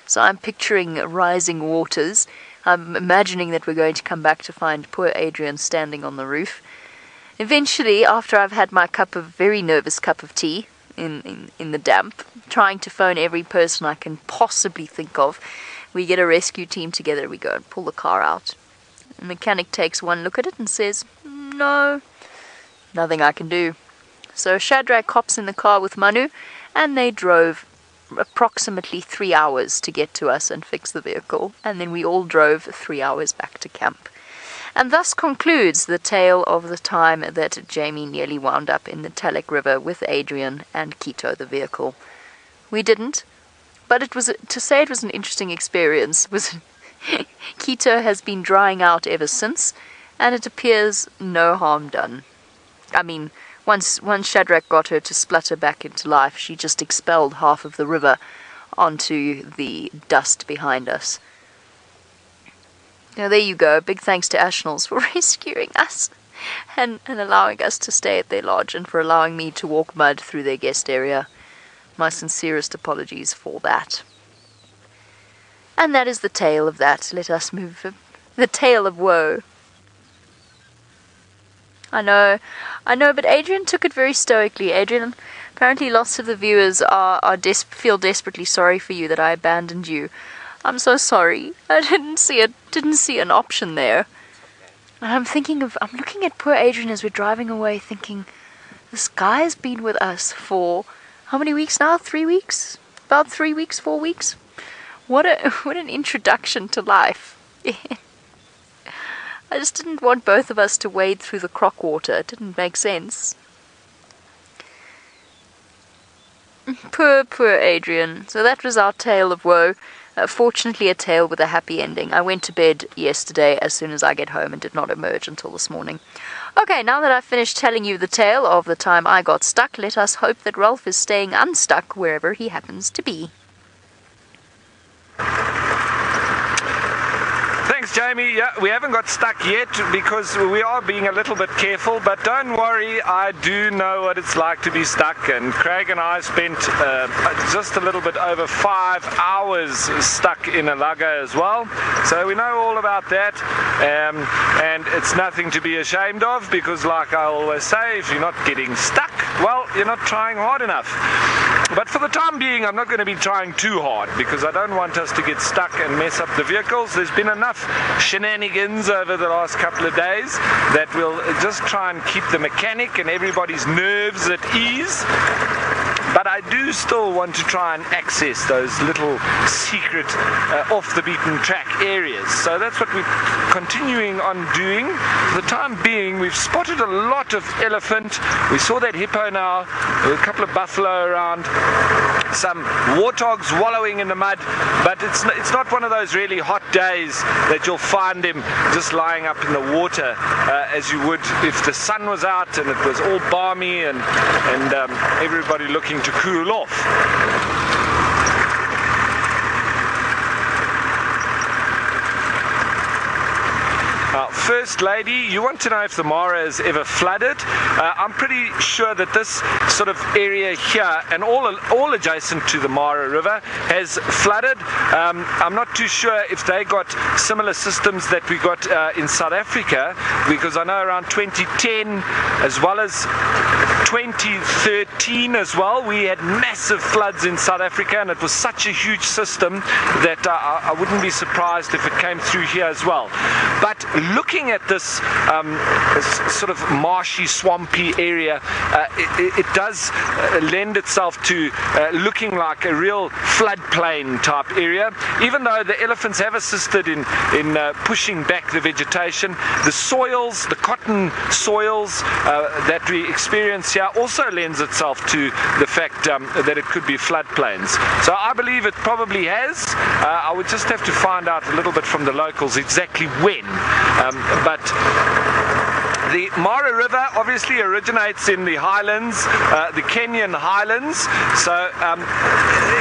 so I'm picturing rising waters. I'm imagining that we're going to come back to find poor Adrian standing on the roof. Eventually, after I've had my very nervous cup of tea in the damp, trying to phone every person I can possibly think of, we get a rescue team together. We go and pull the car out. The mechanic takes one look at it and says, "No, nothing I can do." So Shadrach hops in the car with Manu, and they drove approximately 3 hours to get to us and fix the vehicle, and then we all drove 3 hours back to camp. And thus concludes the tale of the time that Jamie nearly wound up in the Talek River with Adrian and Quito the vehicle. We didn't, but to say it was an interesting experience was Quito has been drying out ever since, and it appears no harm done. I mean, once Shadrach got her to splutter back into life, she just expelled half of the river onto the dust behind us. Now there you go. Big thanks to Ashnells for rescuing us and allowing us to stay at their lodge, and for allowing me to walk mud through their guest area. My sincerest apologies for that. And that is the tale of that. Let us move. The tale of woe. I know, but Adrian took it very stoically. Adrian, apparently lots of the viewers feel desperately sorry for you that I abandoned you. I'm so sorry. I didn't see an option there. And I'm looking at poor Adrian as we're driving away, thinking, this guy's been with us for how many weeks now? 3 weeks? About 3 weeks, 4 weeks? What an introduction to life. I just didn't want both of us to wade through the crock water. It didn't make sense. Poor Adrian. So that was our tale of woe. Fortunately, a tale with a happy ending. I went to bed yesterday as soon as I get home and did not emerge until this morning. Okay, now that I've finished telling you the tale of the time I got stuck, let us hope that Ralph is staying unstuck wherever he happens to be. Thanks, Jamie. Yeah, we haven't got stuck yet because we are being a little bit careful, but don't worry, I do know what it's like to be stuck, and Craig and I spent just a little bit over 5 hours stuck in a lugger as well, so we know all about that, and it's nothing to be ashamed of, because like I always say, if you're not getting stuck, well, you're not trying hard enough. But for the time being, I'm not going to be trying too hard, because I don't want us to get stuck and mess up the vehicles. There's been enough shenanigans over the last couple of days that we'll just try and keep the mechanic and everybody's nerves at ease. But I do still want to try and access those little secret off the beaten track areas. So that's what we're continuing on doing. For the time being, we've spotted a lot of elephant. We saw that hippo now, a couple of buffalo around, some warthogs wallowing in the mud, but it's not one of those really hot days that you'll find them just lying up in the water as you would if the sun was out and it was all balmy and everybody looking to cool off. First lady, you want to know if the Mara is ever flooded? I'm pretty sure that this sort of area here and all adjacent to the Mara River has flooded. I'm not too sure if they got similar systems that we got in South Africa, because I know around 2010 as well as 2013 as well, we had massive floods in South Africa, and it was such a huge system that I wouldn't be surprised if it came through here as well. But looking at this sort of marshy, swampy area, it does lend itself to looking like a real floodplain type area. Even though the elephants have assisted in pushing back the vegetation, the soils, the cotton soils that we experience here also lends itself to the fact that it could be floodplains. So I believe it probably has. I would just have to find out a little bit from the locals exactly when. But the Mara River obviously originates in the highlands, the Kenyan highlands, so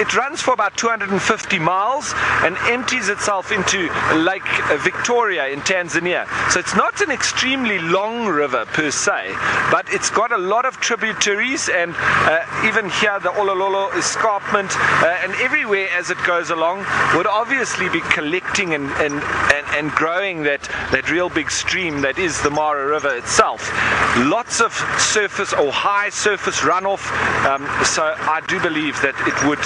it runs for about 250 miles and empties itself into Lake Victoria in Tanzania. So it's not an extremely long river per se, but it's got a lot of tributaries, and even here the Olololo escarpment and everywhere as it goes along would obviously be collecting and growing that real big stream that is the Mara River itself. Lots of surface or high surface runoff, so I do believe that it would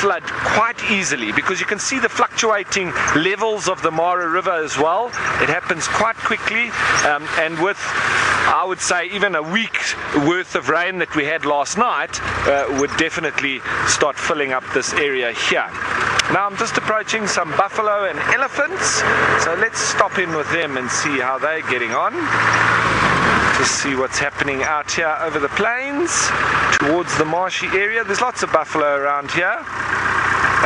flood quite easily, because you can see the fluctuating levels of the Mara River as well. It happens quite quickly, and with, I would say, even a week's worth of rain that we had last night would definitely start filling up this area here. Now I'm just approaching some buffalo and elephants, so let's stop in with them and see how they're getting on. Just see what's happening out here over the plains towards the marshy area. There's lots of buffalo around here.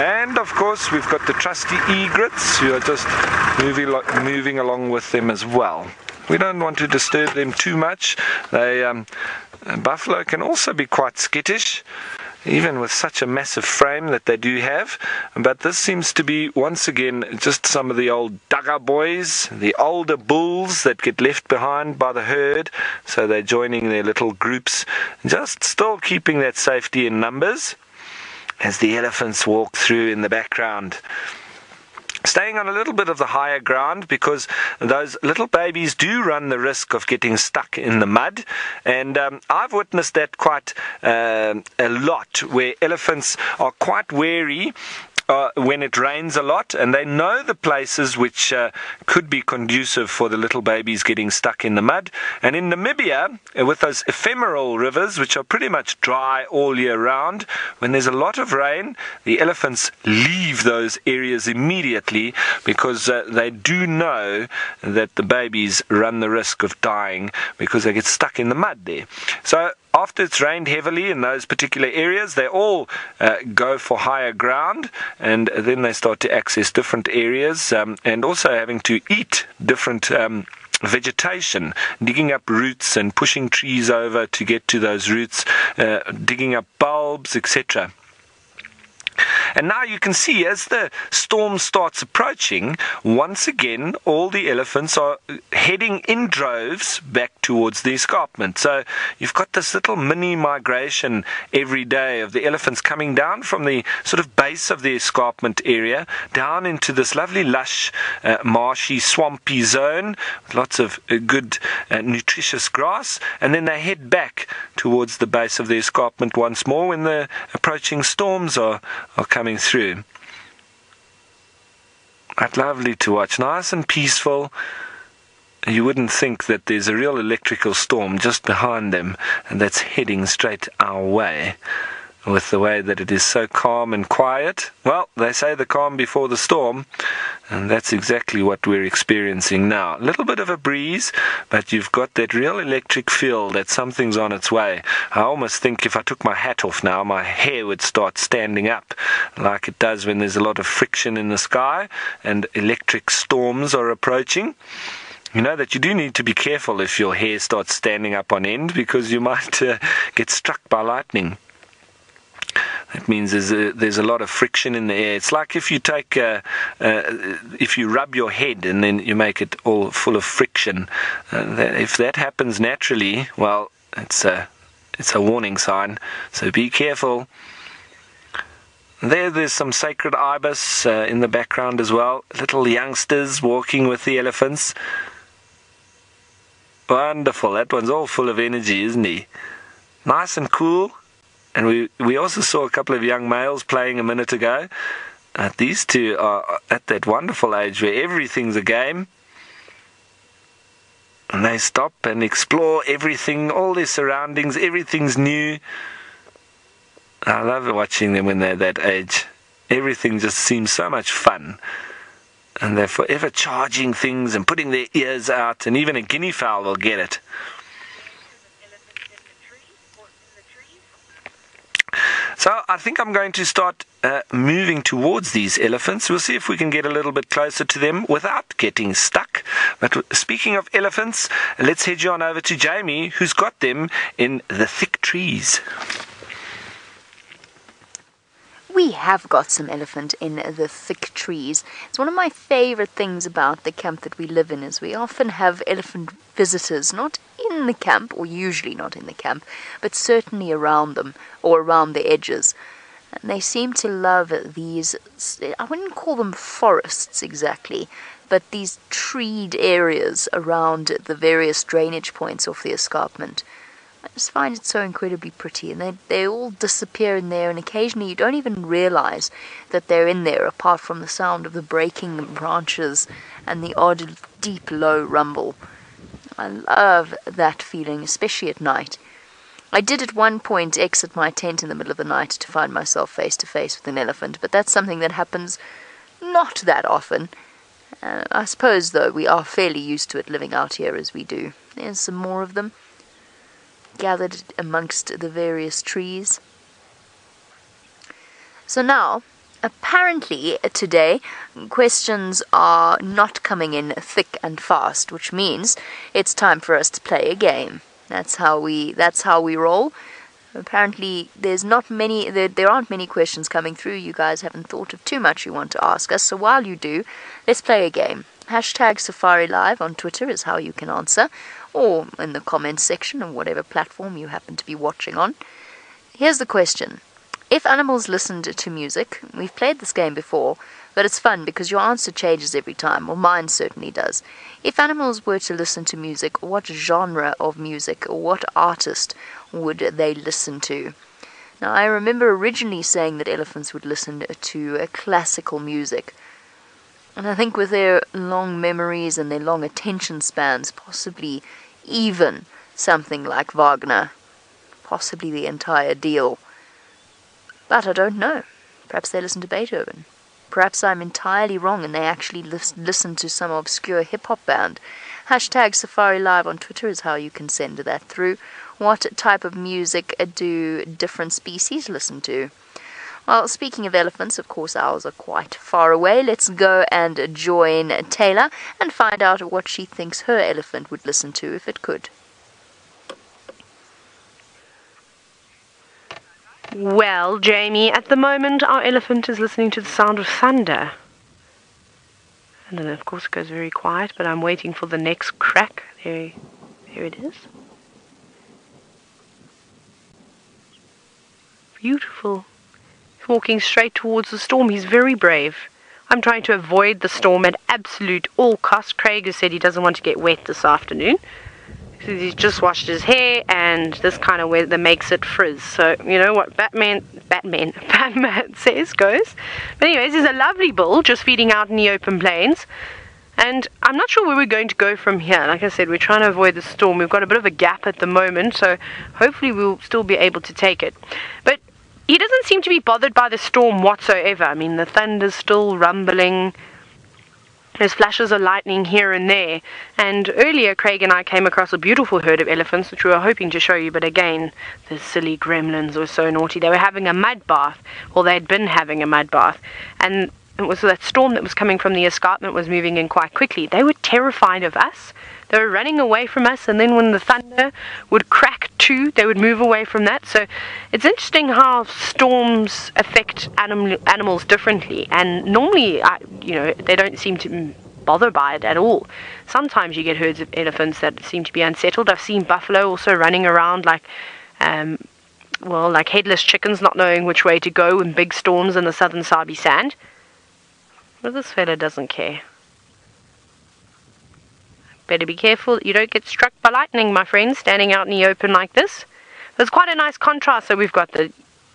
And of course we've got the trusty egrets who are just moving along with them as well. We don't want to disturb them too much. Buffalo can also be quite skittish, even with such a massive frame that they do have. But this seems to be, once again, just some of the old dugger boys, the older bulls that get left behind by the herd. So they're joining their little groups, just still keeping that safety in numbers as the elephants walk through in the background. Staying on a little bit of the higher ground, because those little babies do run the risk of getting stuck in the mud, and I've witnessed that quite a lot, where elephants are quite wary when it rains a lot, and they know the places which could be conducive for the little babies getting stuck in the mud. And in Namibia, with those ephemeral rivers which are pretty much dry all year round, when there's a lot of rain, the elephants leave those areas immediately, because they do know that the babies run the risk of dying because they get stuck in the mud there. So after it's rained heavily in those particular areas, they all go for higher ground, and then they start to access different areas, and also having to eat different vegetation, digging up roots and pushing trees over to get to those roots, digging up bulbs, etc. And now you can see, as the storm starts approaching, once again all the elephants are heading in droves back towards the escarpment. So you've got this little mini migration every day of the elephants coming down from the sort of base of the escarpment area down into this lovely lush marshy swampy zone with lots of good nutritious grass, and then they head back towards the base of the escarpment once more when the approaching storms are coming through. Quite lovely to watch, nice and peaceful. You wouldn't think that there's a real electrical storm just behind them, and that's heading straight our way, with the way that it is so calm and quiet. Well, they say the calm before the storm, and that's exactly what we're experiencing now. A little bit of a breeze, but you've got that real electric feel that something's on its way. I almost think if I took my hat off now, my hair would start standing up, like it does when there's a lot of friction in the sky and electric storms are approaching. You know that you do need to be careful if your hair starts standing up on end, because you might get struck by lightning. That means there's a lot of friction in the air. It's like if you take if you rub your head and then you make it all full of friction. If that happens naturally, well, it's a warning sign. So be careful. There's some sacred ibis in the background as well. Little youngsters walking with the elephants. Wonderful. That one's all full of energy, isn't he? Nice and cool. And we also saw a couple of young males playing a minute ago. These two are at that wonderful age where everything's a game. And they stop and explore everything, all their surroundings, everything's new. I love watching them when they're that age. Everything just seems so much fun. And they're forever charging things and putting their ears out, and even a guinea fowl will get it. So I think I'm going to start moving towards these elephants. We'll see if we can get a little bit closer to them without getting stuck. But speaking of elephants, let's head you on over to Jamie, who's got them in the thick trees. We have got some elephant in the thick trees. It's one of my favorite things about the camp that we live in, is we often have elephant visitors, not in the camp, or usually not in the camp, but certainly around them, or around the edges. And they seem to love these, I wouldn't call them forests exactly, but these treed areas around the various drainage points off the escarpment. I just find it so incredibly pretty, and they all disappear in there, and occasionally you don't even realize that they're in there, apart from the sound of the breaking branches and the odd deep low rumble. I love that feeling, especially at night. I did at one point exit my tent in the middle of the night to find myself face to face with an elephant, but that's something that happens not that often. I suppose, though, we are fairly used to it living out here as we do. There's some more of them, gathered amongst the various trees. So now, apparently today, questions are not coming in thick and fast, which means it's time for us to play a game. That's how we roll. Apparently, there aren't many questions coming through. You guys haven't thought of too much you want to ask us, so while you do, let's play a game. Hashtag Safari Live on Twitter is how you can answer, or in the comments section of whatever platform you happen to be watching on. Here's the question. If animals listened to music, we've played this game before, but it's fun because your answer changes every time, or mine certainly does. If animals were to listen to music, what genre of music or what artist would they listen to? Now, I remember originally saying that elephants would listen to classical music, and I think with their long memories and their long attention spans, possibly even something like Wagner, possibly the entire deal. But I don't know. Perhaps they listen to Beethoven. Perhaps I'm entirely wrong and they actually listen to some obscure hip-hop band. Hashtag Safari Live on Twitter is how you can send that through. What type of music do different species listen to? Well, speaking of elephants, of course ours are quite far away. Let's go and join Taylor and find out what she thinks her elephant would listen to if it could. Well, Jamie, at the moment our elephant is listening to the sound of thunder. And then of course it goes very quiet, but I'm waiting for the next crack. There it is. Beautiful. He's walking straight towards the storm. He's very brave. I'm trying to avoid the storm at absolute all costs. Craig has said he doesn't want to get wet this afternoon. He's just washed his hair, and this kind of weather makes it frizz. So, you know what Batman says goes. But anyways, he's a lovely bull, just feeding out in the open plains. And I'm not sure where we're going to go from here. Like I said, we're trying to avoid the storm. We've got a bit of a gap at the moment, so hopefully we'll still be able to take it. But he doesn't seem to be bothered by the storm whatsoever. I mean, the thunder's still rumbling. There's flashes of lightning here and there. And earlier, Craig and I came across a beautiful herd of elephants, which we were hoping to show you. But again, the silly gremlins were so naughty. They were having a mud bath. Well, they had been having a mud bath. And it was that storm that was coming from the escarpment was moving in quite quickly. They were terrified of us. They were running away from us, and then when the thunder would crack too, they would move away from that. So it's interesting how storms affect animals differently. And normally, they don't seem to bother by it at all. Sometimes you get herds of elephants that seem to be unsettled. I've seen buffalo also running around like headless chickens, not knowing which way to go in big storms in the southern Sabi Sand. But this fella doesn't care. Better be careful that you don't get struck by lightning, my friend, standing out in the open like this. There's quite a nice contrast. So we've got the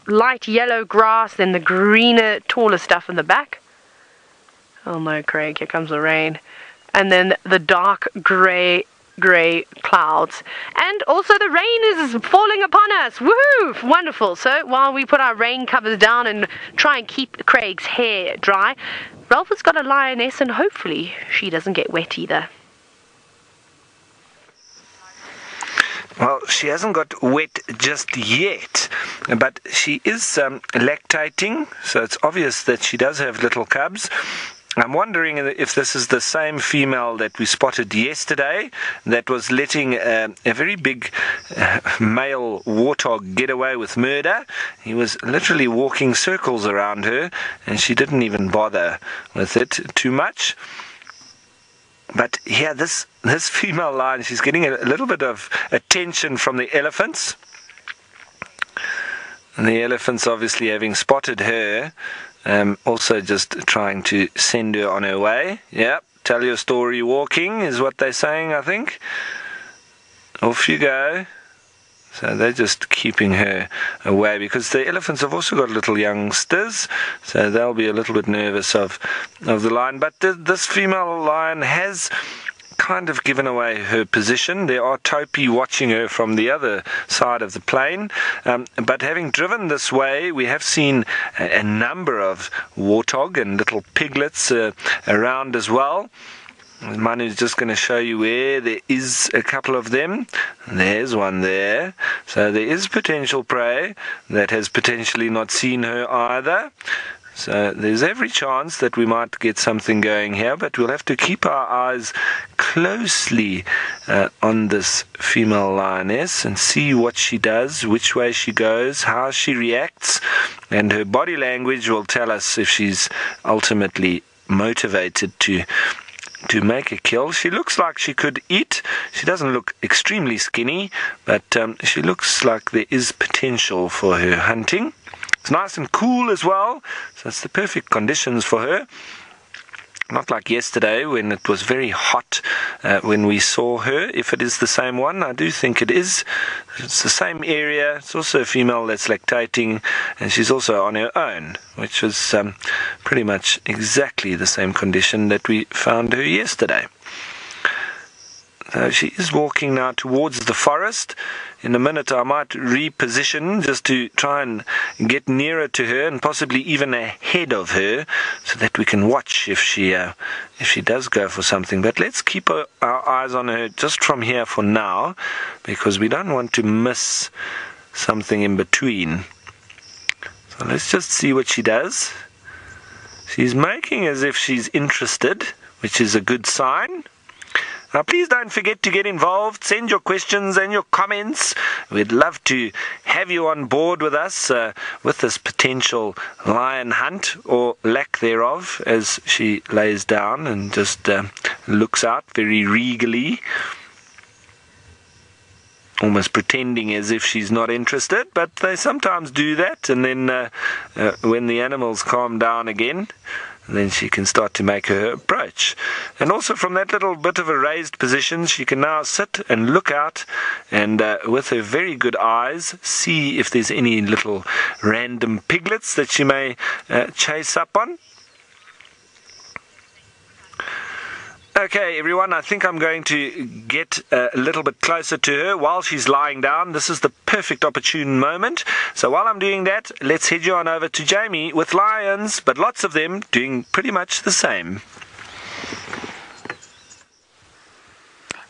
light yellow grass, then the greener, taller stuff in the back. Oh no, Craig, here comes the rain. And then the dark grey clouds. And also the rain is falling upon us. Woohoo! Wonderful. So while we put our rain covers down and try and keep Craig's hair dry, Ralph has got a lioness, and hopefully she doesn't get wet either. Well, she hasn't got wet just yet, but she is lactating, so it's obvious that she does have little cubs. I'm wondering if this is the same female that we spotted yesterday that was letting a very big male warthog get away with murder. He was literally walking circles around her, and she didn't even bother with it too much. But yeah, this female lion, she's getting a little bit of attention from the elephants. And the elephants obviously having spotted her, also just trying to send her on her way. Yep, tell your story walking is what they're saying, I think. Off you go. So they're just keeping her away, because the elephants have also got little youngsters, so they'll be a little bit nervous of the lion. But this female lion has kind of given away her position. There are topi watching her from the other side of the plain. But having driven this way, we have seen a number of warthog and little piglets around as well. Manu's just going to show you where there is a couple of them. There's one there. So there is potential prey that has potentially not seen her either. So there's every chance that we might get something going here, but we'll have to keep our eyes closely on this female lioness and see what she does, which way she goes, how she reacts, and her body language will tell us if she's ultimately motivated to make a kill. She looks like she could eat. She doesn't look extremely skinny, but she looks like there is potential for her hunting. It's nice and cool as well, so it's the perfect conditions for her. Not like yesterday when it was very hot when we saw her. If it is the same one, I do think it is. It's the same area. It's also a female that's lactating, and she's also on her own, which was pretty much exactly the same condition that we found her yesterday. So she is walking now towards the forest. In a minute I might reposition just to try and get nearer to her and possibly even ahead of her so that we can watch if she does go for something. But let's keep our eyes on her just from here for now, because we don't want to miss something in between. So let's just see what she does. She's making as if she's interested, which is a good sign. Now, please don't forget to get involved. Send your questions and your comments. We'd love to have you on board with us with this potential lion hunt, or lack thereof, as she lays down and just looks out very regally, almost pretending as if she's not interested. But they sometimes do that, and then when the animals calm down again, then she can start to make her approach. And also from that little bit of a raised position, she can now sit and look out and with her very good eyes see if there's any little random piglets that she may chase up on. Okay, everyone, I think I'm going to get a little bit closer to her while she's lying down. This is the perfect opportune moment. So while I'm doing that, let's head you on over to Jamie with lions, but lots of them doing pretty much the same.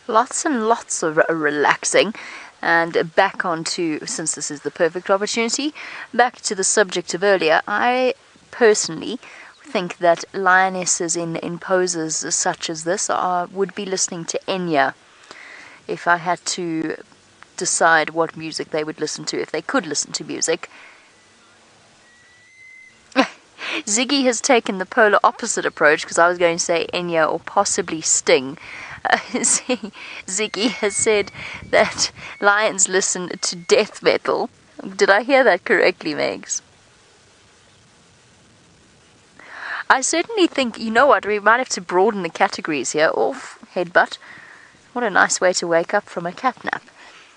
Lots and lots of relaxing. And back onto, since this is the perfect opportunity, back to the subject of earlier, I personally think that lionesses in poses such as this would be listening to Enya. If I had to decide what music they would listen to, if they could listen to music. Ziggy has taken the polar opposite approach, because I was going to say Enya or possibly Sting. Ziggy has said that lions listen to death metal. Did I hear that correctly, Megs? I certainly think, you know what, we might have to broaden the categories here. Off, headbutt. What a nice way to wake up from a cat nap.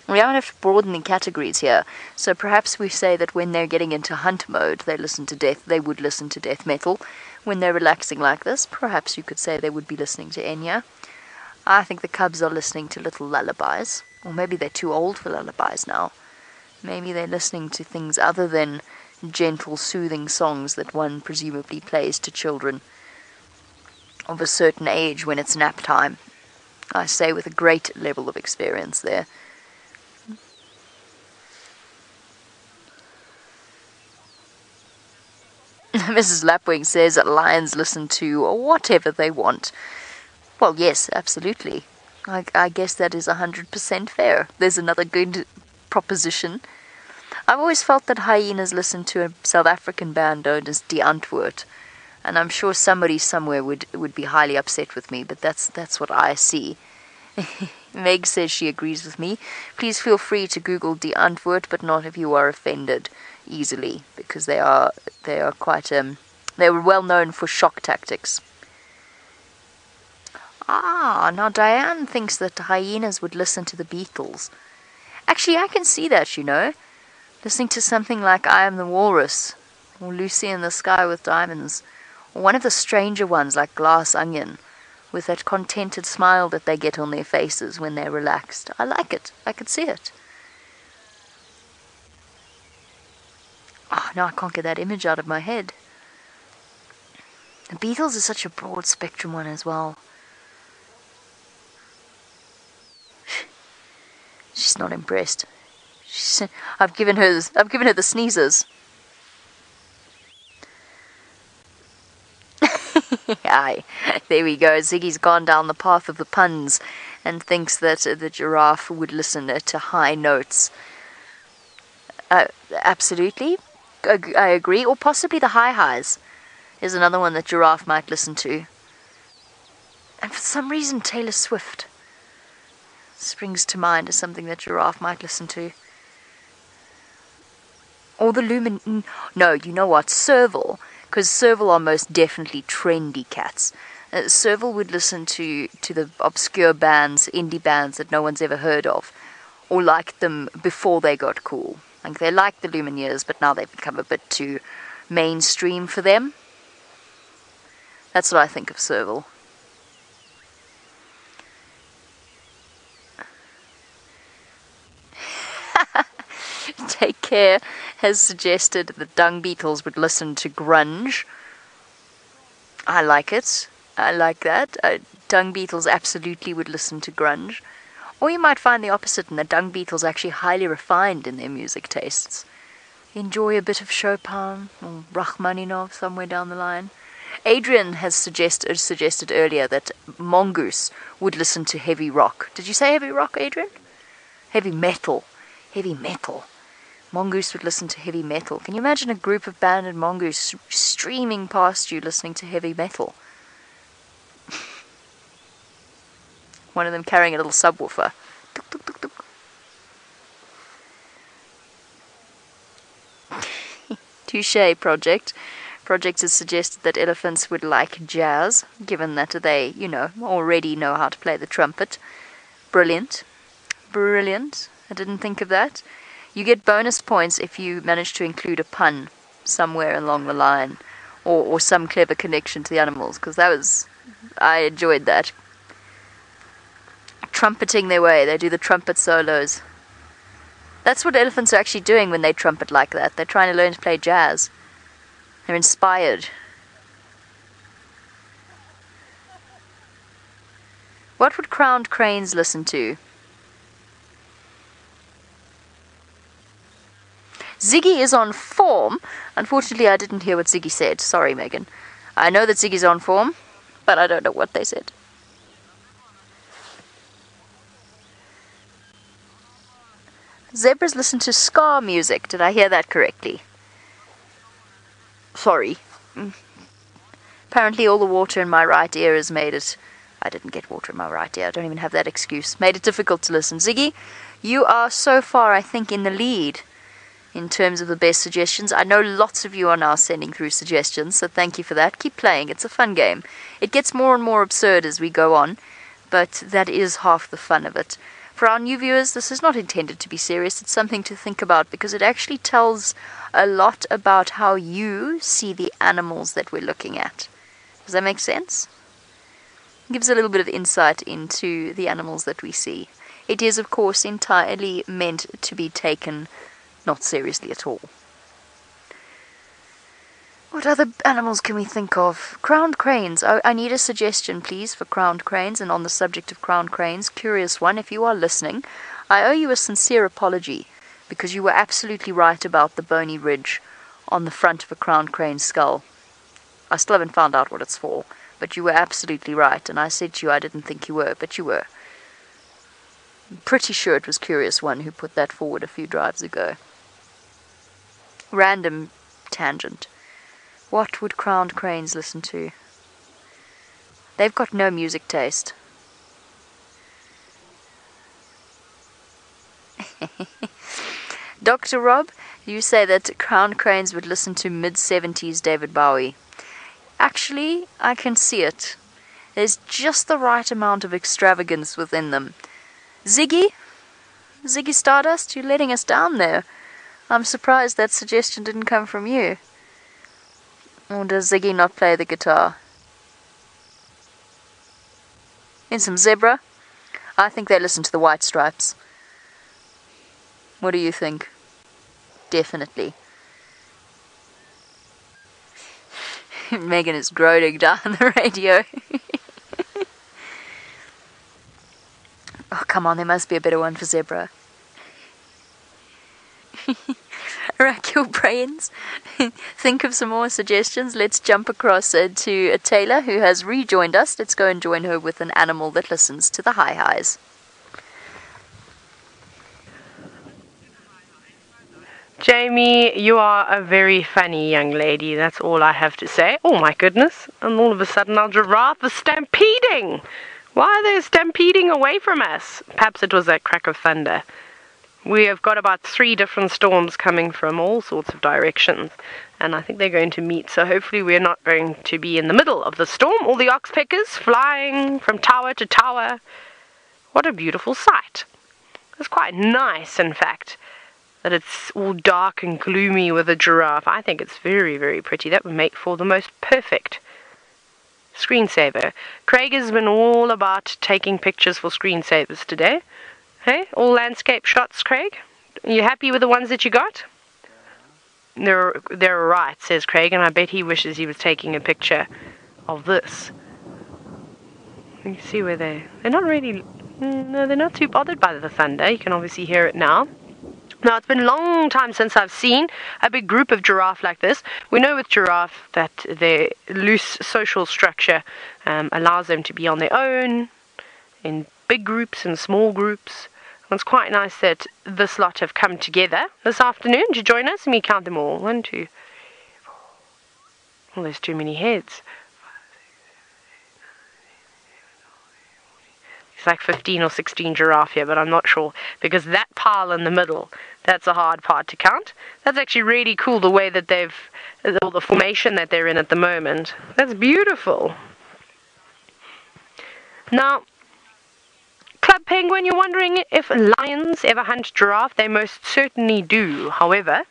We might have to broaden the categories here. So perhaps we say that when they're getting into hunt mode, they would listen to death metal. When they're relaxing like this, perhaps you could say they would be listening to Enya. I think the cubs are listening to little lullabies. Or maybe they're too old for lullabies now. Maybe they're listening to things other than gentle, soothing songs that one presumably plays to children of a certain age when it's nap time. I say with a great level of experience there. Mrs. Lapwing says that lions listen to whatever they want. Well, yes, absolutely. I guess that is 100% fair. There's another good proposition. I've always felt that hyenas listen to a South African band known as Die Antwoord, and I'm sure somebody somewhere would be highly upset with me, but that's what I see. Meg says she agrees with me. Please feel free to Google Die Antwoord, but not if you are offended easily, because they are quite they were well known for shock tactics. Now Diane thinks that hyenas would listen to the Beatles. Actually, I can see that, you know. Listening to something like I Am the Walrus, or Lucy in the Sky with Diamonds, or one of the stranger ones like Glass Onion, with that contented smile that they get on their faces when they're relaxed. I like it. I could see it. Oh, no, I can't get that image out of my head. The beetles is such a broad spectrum one as well. She's not impressed. I've given her the sneezes. Aye, there we go. Ziggy's gone down the path of the puns and thinks that the giraffe would listen to high notes. Absolutely, I agree. Or possibly the high highs is another one that giraffe might listen to. And for some reason, Taylor Swift springs to mind as something that giraffe might listen to. Or the No, you know what? Serval. Because Serval are most definitely trendy cats. Serval would listen to the obscure bands, indie bands that no one's ever heard of. Or liked them before they got cool. Like they liked the Lumineers, but now they've become a bit too mainstream for them. That's what I think of Serval. Take Care has suggested that dung beetles would listen to grunge. I like it. I like that. Dung beetles absolutely would listen to grunge. Or you might find the opposite, and the dung beetles actually highly refined in their music tastes. Enjoy a bit of Chopin or Rachmaninoff somewhere down the line. Adrian has suggested earlier that mongoose would listen to heavy rock. Did you say heavy rock, Adrian? Heavy metal. Heavy metal. Mongoose would listen to heavy metal. Can you imagine a group of banded mongoose streaming past you listening to heavy metal? One of them carrying a little subwoofer. Tuk, tuk, tuk, tuk. Touché, Project. Project has suggested that elephants would like jazz, given that they, already know how to play the trumpet. Brilliant. Brilliant. I didn't think of that. You get bonus points if you manage to include a pun somewhere along the line, or some clever connection to the animals, because I enjoyed that. Trumpeting their way, they do the trumpet solos. That's what elephants are actually doing when they trumpet like that. They're trying to learn to play jazz. They're inspired. What would crowned cranes listen to? Ziggy is on form. Unfortunately, I didn't hear what Ziggy said. Sorry, Megan. I know that Ziggy's on form, but I don't know what they said. Zebras listen to ska music. Did I hear that correctly? Sorry. Apparently all the water in my right ear has made it... I didn't get water in my right ear. I don't even have that excuse. Made it difficult to listen. Ziggy, you are so far, I think, in the lead in terms of the best suggestions. I know lots of you are now sending through suggestions, so thank you for that. Keep playing. It's a fun game. It gets more and more absurd as we go on, but that is half the fun of it. For our new viewers, this is not intended to be serious. It's something to think about because it actually tells a lot about how you see the animals that we're looking at. Does that make sense? It gives a little bit of insight into the animals that we see. It is, of course, entirely meant to be taken not seriously at all. What other animals can we think of? Crowned cranes. Oh, I need a suggestion, please, for crowned cranes. And on the subject of crowned cranes, curious one, if you are listening, I owe you a sincere apology because you were absolutely right about the bony ridge on the front of a crowned crane's skull. I still haven't found out what it's for, but you were absolutely right. And I said to you I didn't think you were, but you were. I'm pretty sure it was Curious One who put that forward a few drives ago. Random tangent. What would crowned cranes listen to? They've got no music taste. Dr. Rob, you say that crowned cranes would listen to mid-70s David Bowie. Actually, I can see it. There's just the right amount of extravagance within them. Ziggy Stardust, you're letting us down there. I'm surprised that suggestion didn't come from you. Or does Ziggy not play the guitar? And some zebra. I think they listen to the white stripes. What do you think? Definitely. Megan is groaning down the radio. Oh, come on, there must be a better one for zebra. Rack your brains. Think of some more suggestions. Let's jump across to Taylor, who has rejoined us. Let's go and join her with an animal that listens to the hi-his. Jamie, you are a very funny young lady. That's all I have to say. Oh my goodness. And all of a sudden our giraffe is stampeding. Why are they stampeding away from us? Perhaps it was that crack of thunder. We have got about 3 different storms coming from all sorts of directions. And I think they're going to meet. So hopefully we're not going to be in the middle of the storm. All the oxpeckers flying from tower to tower. What a beautiful sight. It's quite nice, in fact, that it's all dark and gloomy with a giraffe. I think it's very, very pretty. That would make for the most perfect screensaver. Craig has been all about taking pictures for screensavers today. Hey, all landscape shots, Craig? Are you happy with the ones that you got? They're right, says Craig, and I bet he wishes he was taking a picture of this. You can see where they're not really, no, they're not too bothered by the thunder. You can obviously hear it now. Now, it's been a long time since I've seen a big group of giraffe like this. We know with giraffe that their loose social structure allows them to be on their own, in big groups and small groups. And it's quite nice that this lot have come together this afternoon to join us. Let me count them all. 1, 2, 3, 4. Oh, there's too many heads. It's like 15 or 16 giraffe here, but I'm not sure, because that pile in the middle, that's a hard part to count. That's actually really cool, the way that they've, or the formation that they're in at the moment. That's beautiful. Now, Club Penguin, you're wondering if lions ever hunt giraffe? They most certainly do. However,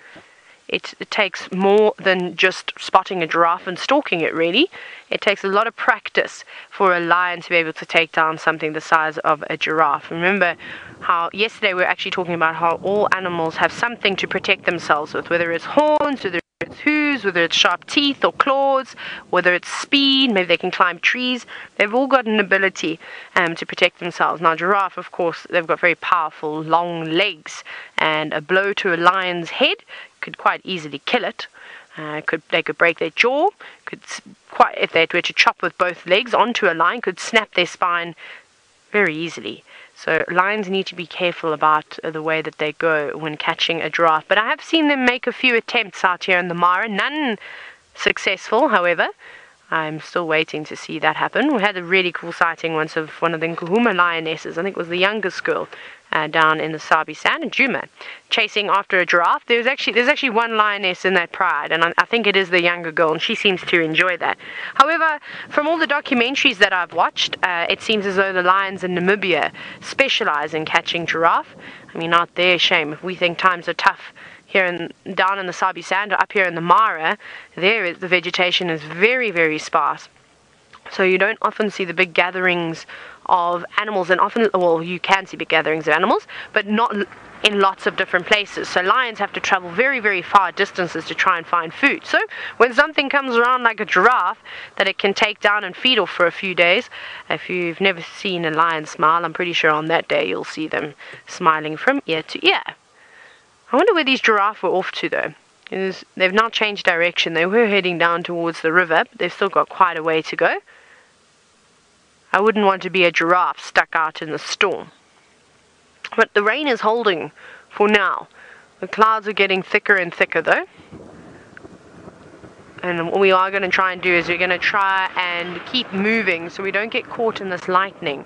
it takes more than just spotting a giraffe and stalking it, really. It takes a lot of practice for a lion to be able to take down something the size of a giraffe. Remember how yesterday we were actually talking about how all animals have something to protect themselves with, whether it's horns, whether it's hooves, whether it's sharp teeth or claws, whether it's speed, maybe they can climb trees. They've all got an ability to protect themselves. Now, giraffe, of course, they've got very powerful, long legs, and a blow to a lion's head could quite easily kill it. They could break their jaw. If they were to chop with both legs onto a lion, could snap their spine very easily. So lions need to be careful about the way that they go when catching a giraffe. But I have seen them make a few attempts out here in the Mara, none successful, however. I'm still waiting to see that happen. We had a really cool sighting once of one of the Nkuhuma lionesses. I think it was the youngest girl down in the Sabi Sands in Djuma, chasing after a giraffe. There's actually one lioness in that pride, and I think it is the younger girl, and she seems to enjoy that. However, from all the documentaries that I've watched, it seems as though the lions in Namibia specialize in catching giraffe. I mean, not their shame. If we think times are tough here down in the Sabi Sands, or up here in the Mara, the vegetation is very, very sparse. So you don't often see the big gatherings of animals, and often, well, you can see big gatherings of animals, but not in lots of different places. So lions have to travel very, very far distances to try and find food. So when something comes around like a giraffe that it can take down and feed off for a few days, if you've never seen a lion smile, I'm pretty sure on that day you'll see them smiling from ear to ear. I wonder where these giraffe were off to, though. They've now changed direction. They were heading down towards the river, but they've still got quite a way to go. I wouldn't want to be a giraffe stuck out in the storm. But the rain is holding for now. The clouds are getting thicker and thicker, though. And what we are going to try and do is we're going to try and keep moving so we don't get caught in this lightning.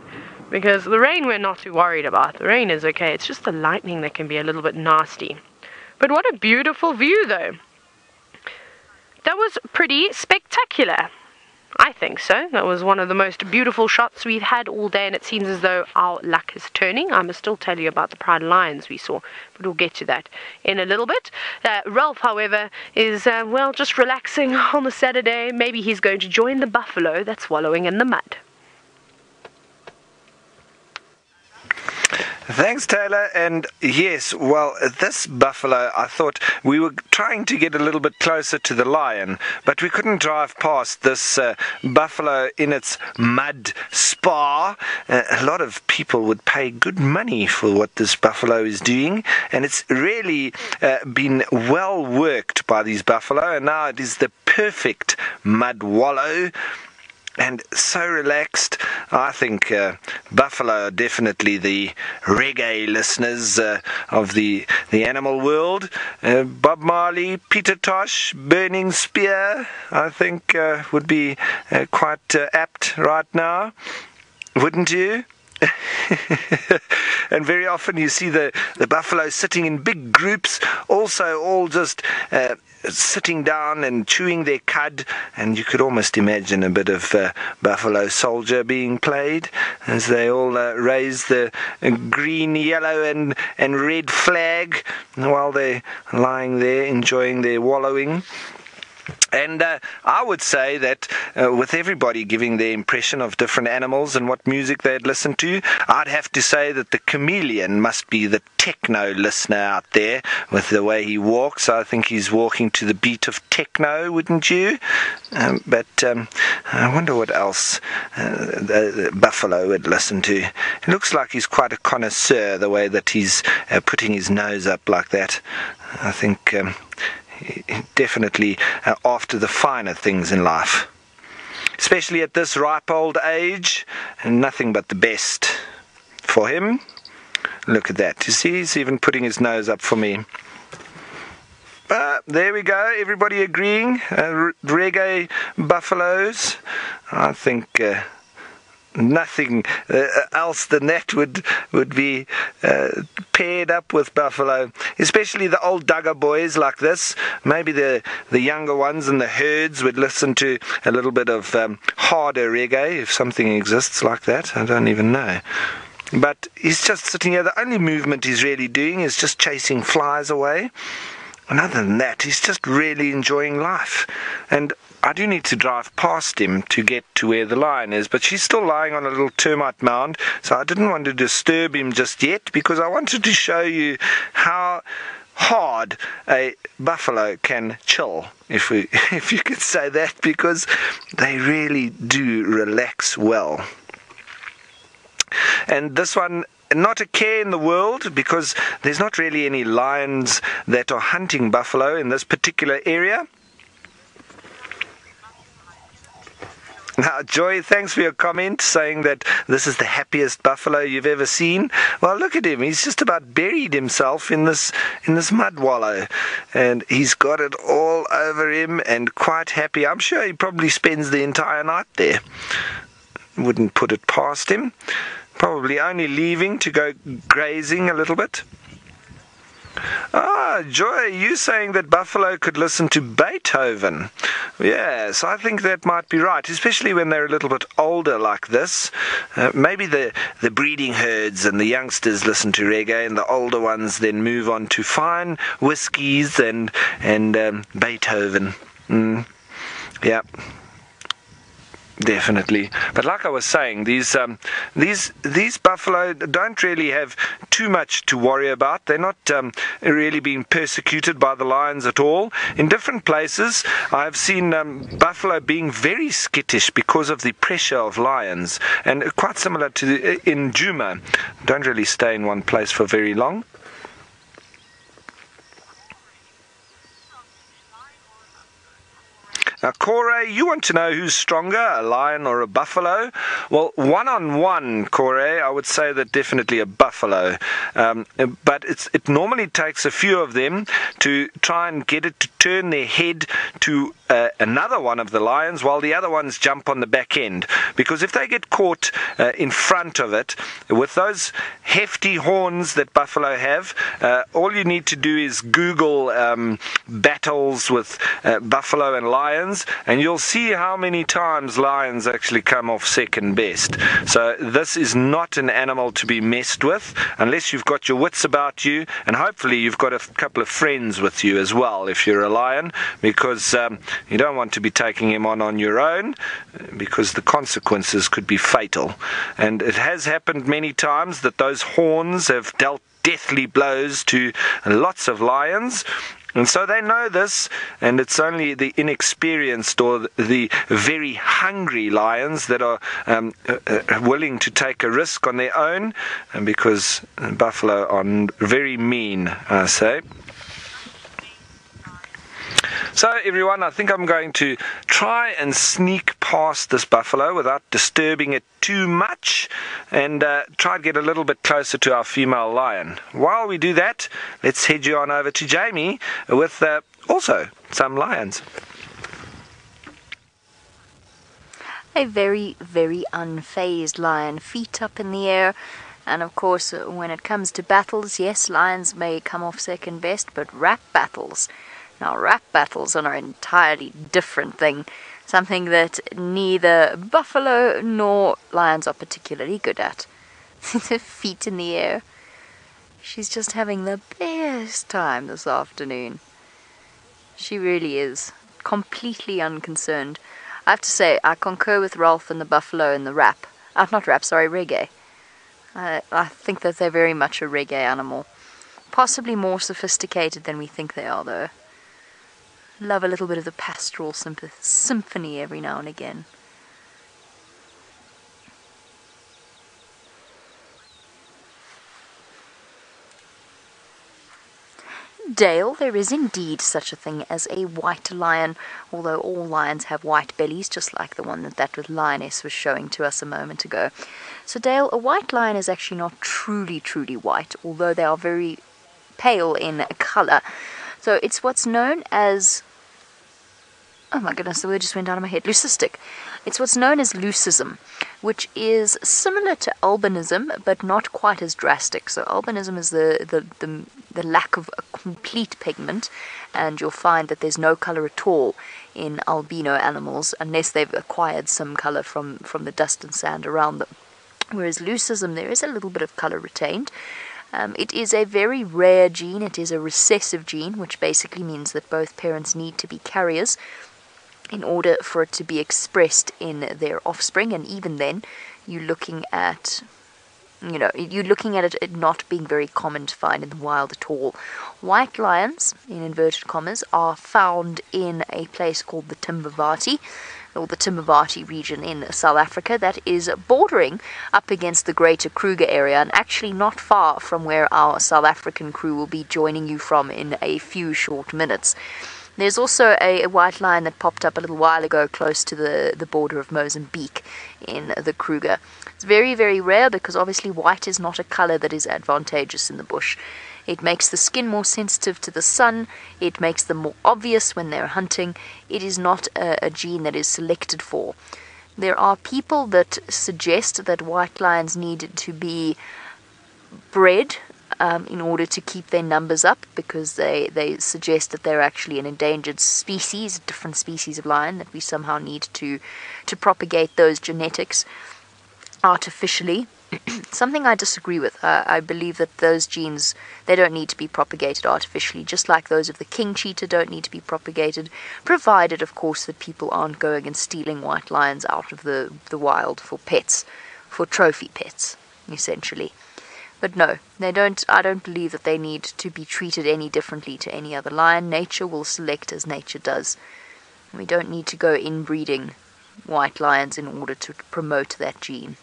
Because the rain we're not too worried about. The rain is okay. It's just the lightning that can be a little bit nasty. But what a beautiful view, though. That was pretty spectacular. I think so. That was one of the most beautiful shots we've had all day, and it seems as though our luck is turning. I must still tell you about the pride lions we saw, but we'll get to that in a little bit. Ralph, however, is, well, just relaxing on the Saturday. Maybe he's going to join the buffalo that's wallowing in the mud. Thanks, Taylor. And yes, well, this buffalo, I thought we were trying to get a little bit closer to the lion, but we couldn't drive past this buffalo in its mud spa. A lot of people would pay good money for what this buffalo is doing, and it's really been well worked by these buffalo, and now it is the perfect mud wallow. And so relaxed. I think buffalo are definitely the reggae listeners of the animal world. Bob Marley, Peter Tosh, Burning Spear, I think would be quite apt right now. Wouldn't you? And very often you see the buffalo sitting in big groups, also all just sitting down and chewing their cud, and you could almost imagine a bit of Buffalo Soldier being played as they all raise the green, yellow and red flag while they're lying there enjoying their wallowing. And I would say that with everybody giving their impression of different animals and what music they'd listen to, I'd have to say that the chameleon must be the techno listener out there with the way he walks. I think he's walking to the beat of techno, wouldn't you? But I wonder what else the buffalo would listen to. It looks like he's quite a connoisseur, the way that he's putting his nose up like that. I think definitely after the finer things in life, especially at this ripe old age, and nothing but the best for him. Look at that, you see, he's even putting his nose up for me. There we go, everybody agreeing. Reggae buffaloes. I think nothing else than that would be paired up with buffalo, especially the old Duggar boys like this. Maybe the younger ones in the herds would listen to a little bit of harder reggae, if something exists like that. I don't even know. But he's just sitting here. The only movement he's really doing is just chasing flies away. And other than that, he's just really enjoying life. And I do need to drive past him to get to where the lion is, but she's still lying on a little termite mound, so I didn't want to disturb him just yet, because I wanted to show you how hard a buffalo can chill, if you could say that, because they really do relax well. And this one, not a care in the world, because there's not really any lions that are hunting buffalo in this particular area. Now, Joy, thanks for your comment saying that this is the happiest buffalo you've ever seen. Well, look at him. He's just about buried himself in this mud wallow, and he's got it all over him and quite happy. I'm sure he probably spends the entire night there. Wouldn't put it past him. Probably only leaving to go grazing a little bit. Ah, Joy, you saying that buffalo could listen to Beethoven? Yes, I think that might be right, especially when they're a little bit older like this. Maybe the breeding herds and the youngsters listen to reggae, and the older ones then move on to fine whiskies and Beethoven. Yeah. Definitely, but like I was saying, these buffalo don't really have too much to worry about. They're not really being persecuted by the lions at all. In different places, I've seen buffalo being very skittish because of the pressure of lions, and quite similar to in Djuma. Don't really stay in one place for very long. Now, Corey, you want to know who's stronger, a lion or a buffalo? Well, one-on-one, Corey, I would say that definitely a buffalo. But it normally takes a few of them to try and get it to turn their head to another one of the lions while the other ones jump on the back end. Because if they get caught in front of it, with those hefty horns that buffalo have, all you need to do is Google battles with buffalo and lions, lions, and you'll see how many times lions actually come off second best. So this is not an animal to be messed with unless you've got your wits about you, and hopefully you've got a couple of friends with you as well if you're a lion, because you don't want to be taking him on your own, because the consequences could be fatal. And it has happened many times that those horns have dealt deathly blows to lots of lions. And so they know this, and it's only the inexperienced or the very hungry lions that are willing to take a risk on their own, and because buffalo are very mean, I say. So everyone, I think I'm going to try and sneak past this buffalo without disturbing it too much, and try to get a little bit closer to our female lion. While we do that, let's head you on over to Jamie with also some lions. A very, very unfazed lion, feet up in the air. And of course, when it comes to battles, yes, lions may come off second best, but rap battles... Now, rap battles are an entirely different thing, something that neither buffalo nor lions are particularly good at. Feet in the air. She's just having the best time this afternoon. She really is, completely unconcerned. I have to say, I concur with Rolf and the buffalo and the rap. Not rap, sorry, reggae. I think that they're very much a reggae animal. Possibly more sophisticated than we think they are, though. Love a little bit of the pastoral symphony every now and again. Dale, there is indeed such a thing as a white lion, although all lions have white bellies, just like the one that lioness was showing to us a moment ago. So Dale, a white lion is actually not truly white, although they are very pale in colour. So it's what's known as... Oh my goodness, the word just went out of my head. Leucistic. It's what's known as leucism, which is similar to albinism, but not quite as drastic. So albinism is the lack of a complete pigment, and you'll find that there's no colour at all in albino animals, unless they've acquired some colour from the dust and sand around them. Whereas leucism, there is a little bit of colour retained. It is a very rare gene. It is a recessive gene, which basically means that both parents need to be carriers in order for it to be expressed in their offspring, and even then, you're looking at it not being very common to find in the wild at all. White lions, in inverted commas, are found in a place called the Timbavati, or the Timbavati region in South Africa, that is bordering up against the greater Kruger area, and actually not far from where our South African crew will be joining you from in a few short minutes. There's also a white lion that popped up a little while ago close to the border of Mozambique in the Kruger. It's very, very rare because obviously white is not a colour that is advantageous in the bush. It makes the skin more sensitive to the sun. It makes them more obvious when they're hunting. It is not a gene that is selected for. There are people that suggest that white lions need to be bred in order to keep their numbers up, because they suggest that they're actually an endangered species, a different species of lion, that we somehow need to propagate those genetics artificially. Something I disagree with. I believe that those genes, they don't need to be propagated artificially, just like those of the king cheetah don't need to be propagated, provided, of course, that people aren't going and stealing white lions out of the wild for pets, for trophy pets, essentially. But no, they don't. I don't believe that they need to be treated any differently to any other lion. Nature will select as nature does. We don't need to go inbreeding white lions in order to promote that gene.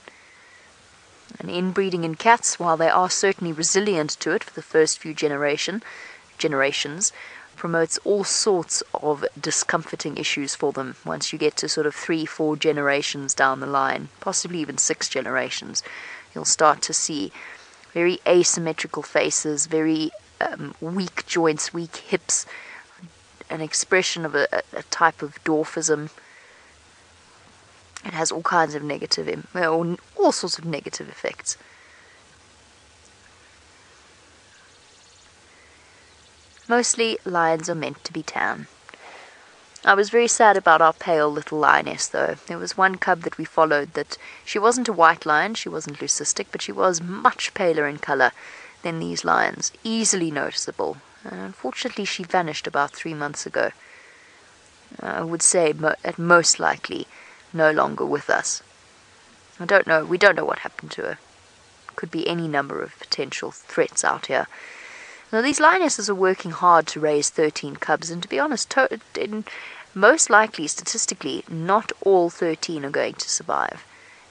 And inbreeding in cats, while they are certainly resilient to it for the first few generations, promotes all sorts of discomforting issues for them once you get to sort of 3-4 generations down the line, possibly even 6 generations. You'll start to see very asymmetrical faces, very weak joints, weak hips, an expression of a type of dwarfism. It has all kinds of all sorts of negative effects. Mostly, lions are meant to be tan. I was very sad about our pale little lioness, though. There was one cub that we followed that she wasn't a white lion, she wasn't leucistic, but she was much paler in colour than these lions, easily noticeable. And unfortunately, she vanished about 3 months ago. I would say, at most likely, no longer with us. We don't know what happened to her. Could be any number of potential threats out here. Now, these lionesses are working hard to raise 13 cubs, and to be honest, most likely, statistically, not all 13 are going to survive.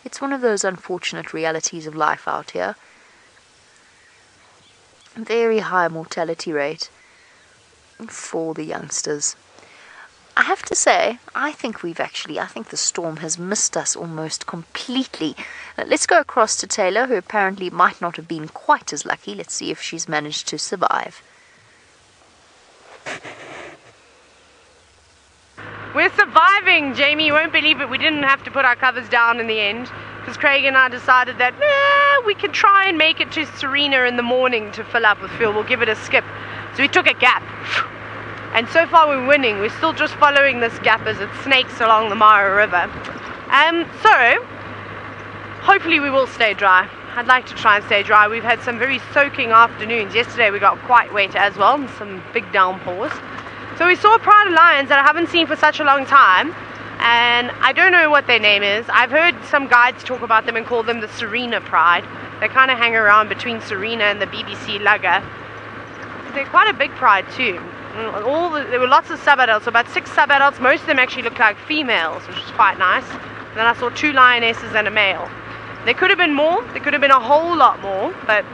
It's one of those unfortunate realities of life out here. Very high mortality rate for the youngsters. I have to say, I think the storm has missed us almost completely. Let's go across to Taylor, who apparently might not have been quite as lucky. Let's see if she's managed to survive. We're surviving, Jamie. You won't believe it. We didn't have to put our covers down in the end, because Craig and I decided that we could try and make it to Serena in the morning to fill up with fuel. We'll give it a skip. So we took a gap. And so far we're winning. We're still just following this gap as it snakes along the Mara River. So, hopefully we will stay dry. I'd like to try and stay dry. We've had some very soaking afternoons. Yesterday we got quite wet as well, and some big downpours. So we saw a pride of lions that I haven't seen for such a long time. And I don't know what their name is. I've heard some guides talk about them and call them the Serena Pride. They kind of hang around between Serena and the BBC lugger. They're quite a big pride too. There were lots of sub-adults, about 6 sub-adults. Most of them actually looked like females, which was quite nice. And then I saw 2 lionesses and a male. There could have been more. There could have been a whole lot more, but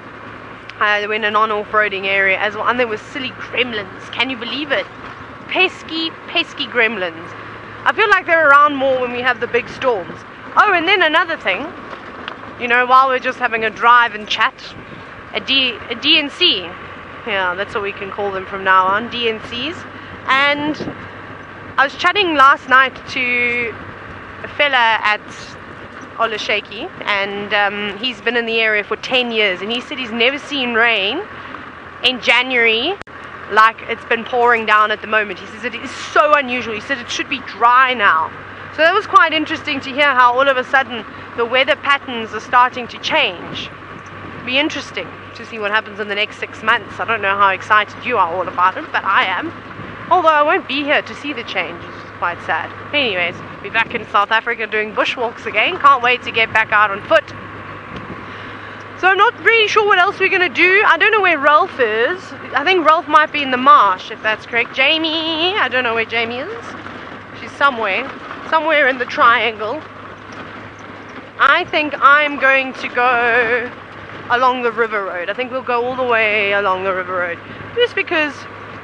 they were in a non-off-roading area as well. And there were silly gremlins. Can you believe it? Pesky gremlins. I feel like they're around more when we have the big storms. Oh, and then another thing. You know, while we're just having a drive and chat, a DNC. Yeah, that's what we can call them from now on, DNCs. And I was chatting last night to a fella at Olasheki, and he's been in the area for 10 years, and he said he's never seen rain in January like it's been pouring down at the moment. He says it is so unusual. He said it should be dry now. So that was quite interesting to hear how all of a sudden the weather patterns are starting to change. It'll be interesting to see what happens in the next 6 months. I don't know how excited you are all about it, but I am. Although I won't be here to see the change, which is quite sad. Anyways, be back in South Africa doing bushwalks again. Can't wait to get back out on foot. So I'm not really sure what else we're going to do. I don't know where Ralph is. I think Ralph might be in the marsh, if that's correct. Jamie, I don't know where Jamie is. She's somewhere in the triangle. I think I'm going to go along the river road. I think we'll go all the way along the river road, just because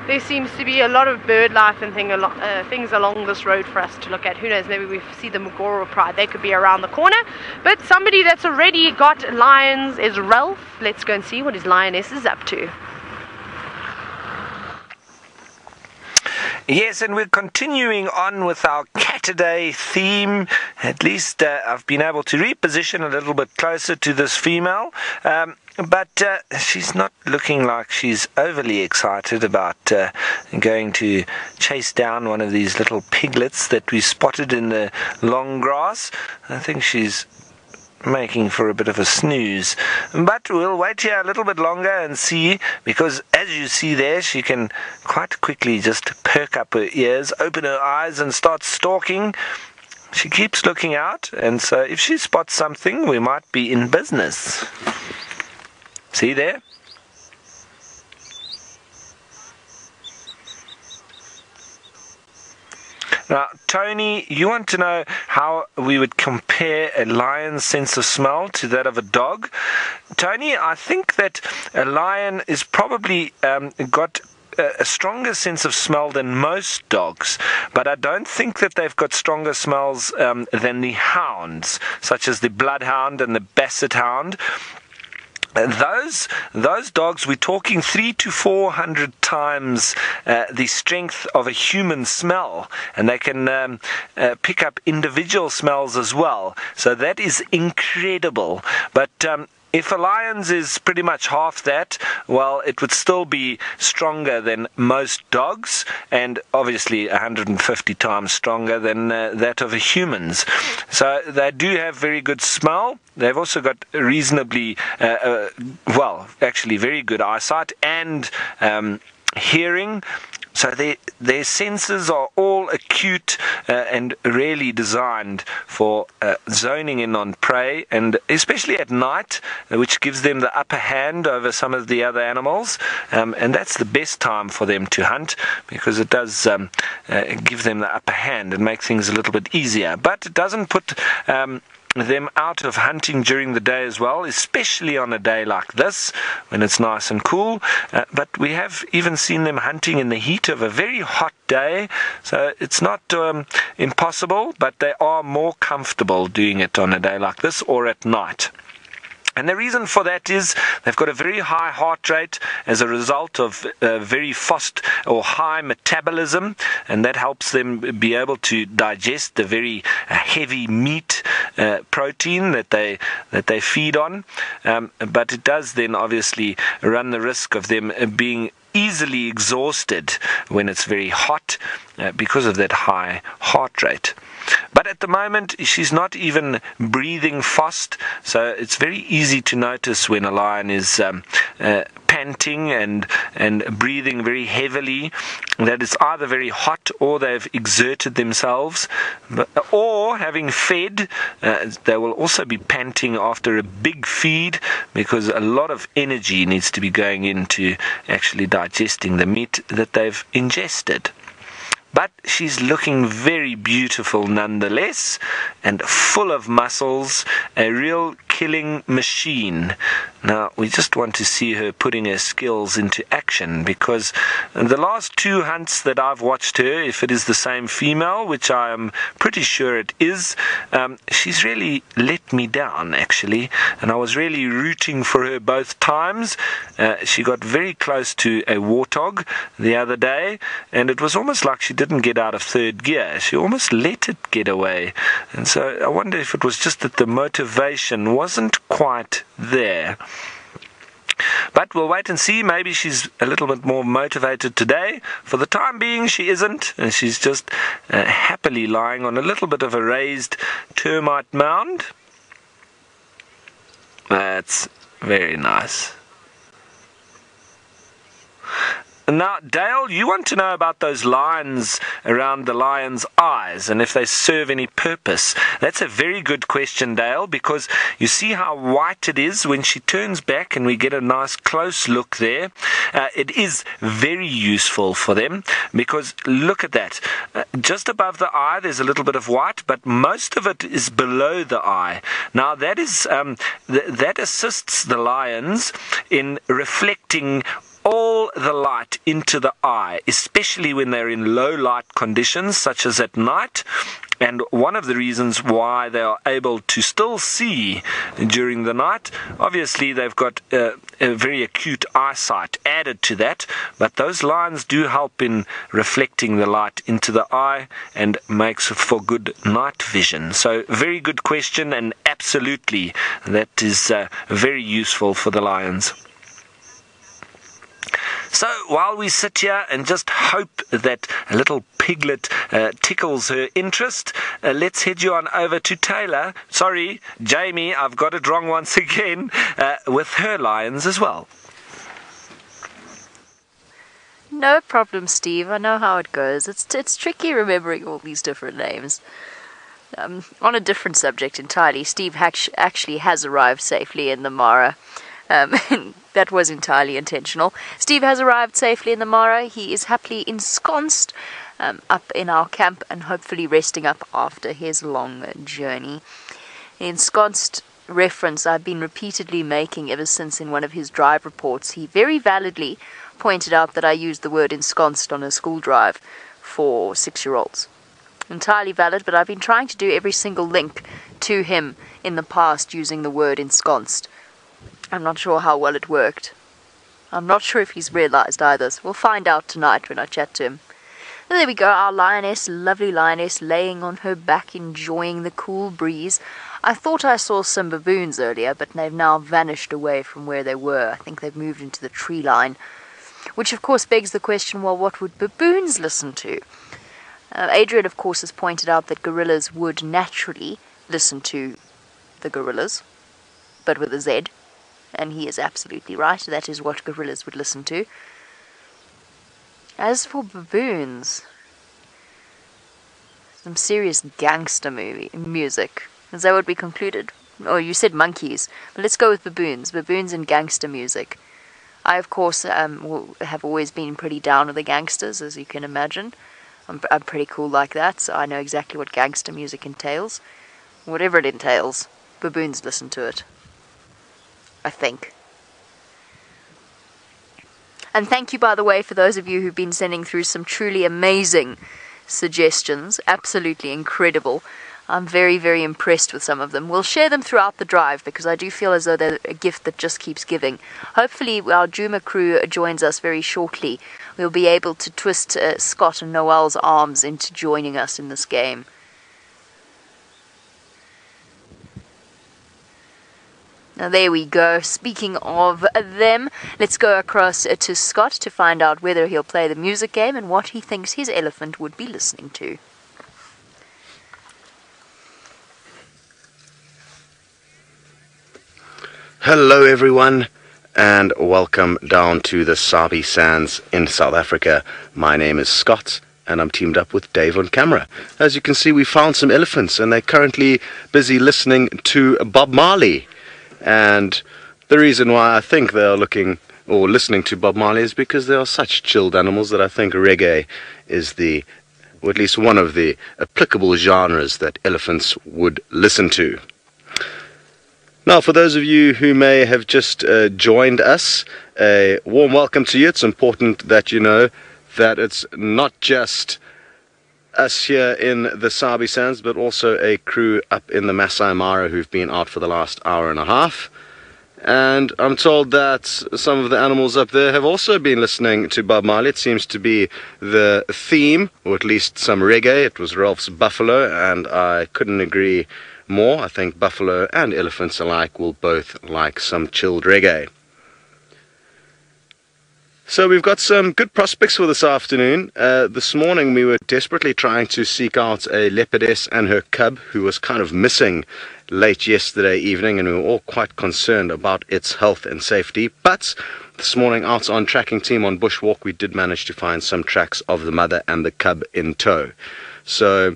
there seems to be a lot of bird life and things along this road for us to look at. Who knows, maybe we see the Magoro Pride. They could be around the corner. But somebody that's already got lions is Ralph. Let's go and see what his lioness is up to. Yes, and we're continuing on with our Cataday theme. At least I've been able to reposition a little bit closer to this female. But she's not looking like she's overly excited about going to chase down one of these little piglets that we spotted in the long grass. I think she's making for a bit of a snooze, but we'll wait here a little bit longer and see, because as you see there, she can quite quickly just perk up her ears, open her eyes and start stalking. She keeps looking out, and so if she spots something, we might be in business. See there? Now, Tony, you want to know how we would compare a lion's sense of smell to that of a dog? Tony, I think that a lion is probably got a stronger sense of smell than most dogs, but I don't think that they've got stronger smells than the hounds, such as the bloodhound and the basset hound. Those dogs, we're talking 300 to 400 times the strength of a human smell, and they can pick up individual smells as well. So that is incredible. But If a lion's is pretty much half that, well, it would still be stronger than most dogs, and obviously 150 times stronger than that of a human's. So they do have very good smell. They've also got reasonably, well, actually very good eyesight and hearing. So their senses are all acute and really designed for zoning in on prey, and especially at night, which gives them the upper hand over some of the other animals. And that's the best time for them to hunt, because it does give them the upper hand and make things a little bit easier. But it doesn't put them out of hunting during the day as well, especially on a day like this when it's nice and cool. But we have even seen them hunting in the heat of a very hot day, so it's not impossible, but they are more comfortable doing it on a day like this or at night. And the reason for that is they've got a very high heart rate as a result of very fast or high metabolism, and that helps them be able to digest the very heavy meat protein that they feed on. But it does then obviously run the risk of them being easily exhausted when it's very hot because of that high heart rate. But at the moment, she's not even breathing fast, so it's very easy to notice when a lion is panting and breathing very heavily, that it's either very hot or they've exerted themselves, or having fed. They will also be panting after a big feed, because a lot of energy needs to be going into actually digesting the meat that they've ingested. But she's looking very beautiful nonetheless, and full of muscles, a real killing machine. Now, we just want to see her putting her skills into action, because the last two hunts that I've watched her, if it is the same female, which I am pretty sure it is, she's really let me down, actually, and I was really rooting for her both times. She got very close to a warthog the other day, and it was almost like she didn't get out of third gear. She almost let it get away, and so I wonder if it was just that the motivation wasn't quite there. But we'll wait and see. Maybe she's a little bit more motivated today. For the time being, she isn't, and she's just happily lying on a little bit of a raised termite mound. That's very nice. Now, Dale, you want to know about those lines around the lion's eyes and if they serve any purpose. That's a very good question, Dale, because you see how white it is when she turns back and we get a nice close look there. It is very useful for them, because look at that. Just above the eye there's a little bit of white, but most of it is below the eye. Now, that is that assists the lions in reflecting all the light into the eye, especially when they're in low light conditions such as at night. And one of the reasons why they are able to still see during the night, obviously they've got a very acute eyesight added to that, but those lines do help in reflecting the light into the eye and makes for good night vision. So very good question, and absolutely that is very useful for the lions. So while we sit here and just hope that a little piglet tickles her interest, let's head you on over to Taylor. Sorry, Jamie, I've got it wrong once again, with her lions as well. No problem, Steve. I know how it goes. It's tricky remembering all these different names. On a different subject entirely, Steve actually has arrived safely in the Mara. That was entirely intentional. Steve has arrived safely in the Mara. He is happily ensconced up in our camp and hopefully resting up after his long journey. The ensconced reference I've been repeatedly making ever since in one of his drive reports. He very validly pointed out that I used the word ensconced on a school drive for 6-year-olds. Entirely valid, but I've been trying to do every single link to him in the past using the word ensconced. I'm not sure how well it worked. I'm not sure if he's realized either, so we'll find out tonight when I chat to him. There we go, our lioness, lovely lioness, laying on her back, enjoying the cool breeze. I thought I saw some baboons earlier, but they've now vanished away from where they were. I think they've moved into the tree line. Which of course begs the question, well, what would baboons listen to? Adrian, of course, has pointed out that gorillas would naturally listen to the gorillas, but with a Z. And he is absolutely right. That is what gorillas would listen to. As for baboons, some serious gangster music. Is that what we concluded? Oh, you said monkeys. But let's go with baboons. Baboons and gangster music. I, of course, have always been pretty down with the gangsters, as you can imagine. I'm pretty cool like that, so I know exactly what gangster music entails. Whatever it entails, baboons listen to it. I think. And thank you, by the way, for those of you who've been sending through some truly amazing suggestions. Absolutely incredible. I'm very, very impressed with some of them. We'll share them throughout the drive because I do feel as though they're a gift that just keeps giving. Hopefully our Djuma crew joins us very shortly. We'll be able to twist Scott and Noel's arms into joining us in this game. Now there we go. Speaking of them, let's go across to Scott to find out whether he'll play the music game and what he thinks his elephant would be listening to. Hello everyone, and welcome down to the Sabi Sands in South Africa. My name is Scott, and I'm teamed up with Dave on camera. As you can see, we found some elephants, and they're currently busy listening to Bob Marley. And the reason why I think they are looking or listening to Bob Marley is because they are such chilled animals that I think reggae is or at least one of the applicable genres that elephants would listen to. Now, for those of you who may have just joined us, a warm welcome to you. It's important that you know that it's not just us here in the Sabi Sands, but also a crew up in the Masai Mara who've been out for the last hour and a half. And I'm told that some of the animals up there have also been listening to Bob Marley. It seems to be the theme, or at least some reggae. It was Ralph's Buffalo, and I couldn't agree more. I think buffalo and elephants alike will both like some chilled reggae. So we've got some good prospects for this afternoon. This morning we were desperately trying to seek out a leopardess and her cub who was kind of missing late yesterday evening, and we were all quite concerned about its health and safety. But this morning out on tracking team on bushwalk, we did manage to find some tracks of the mother and the cub in tow. So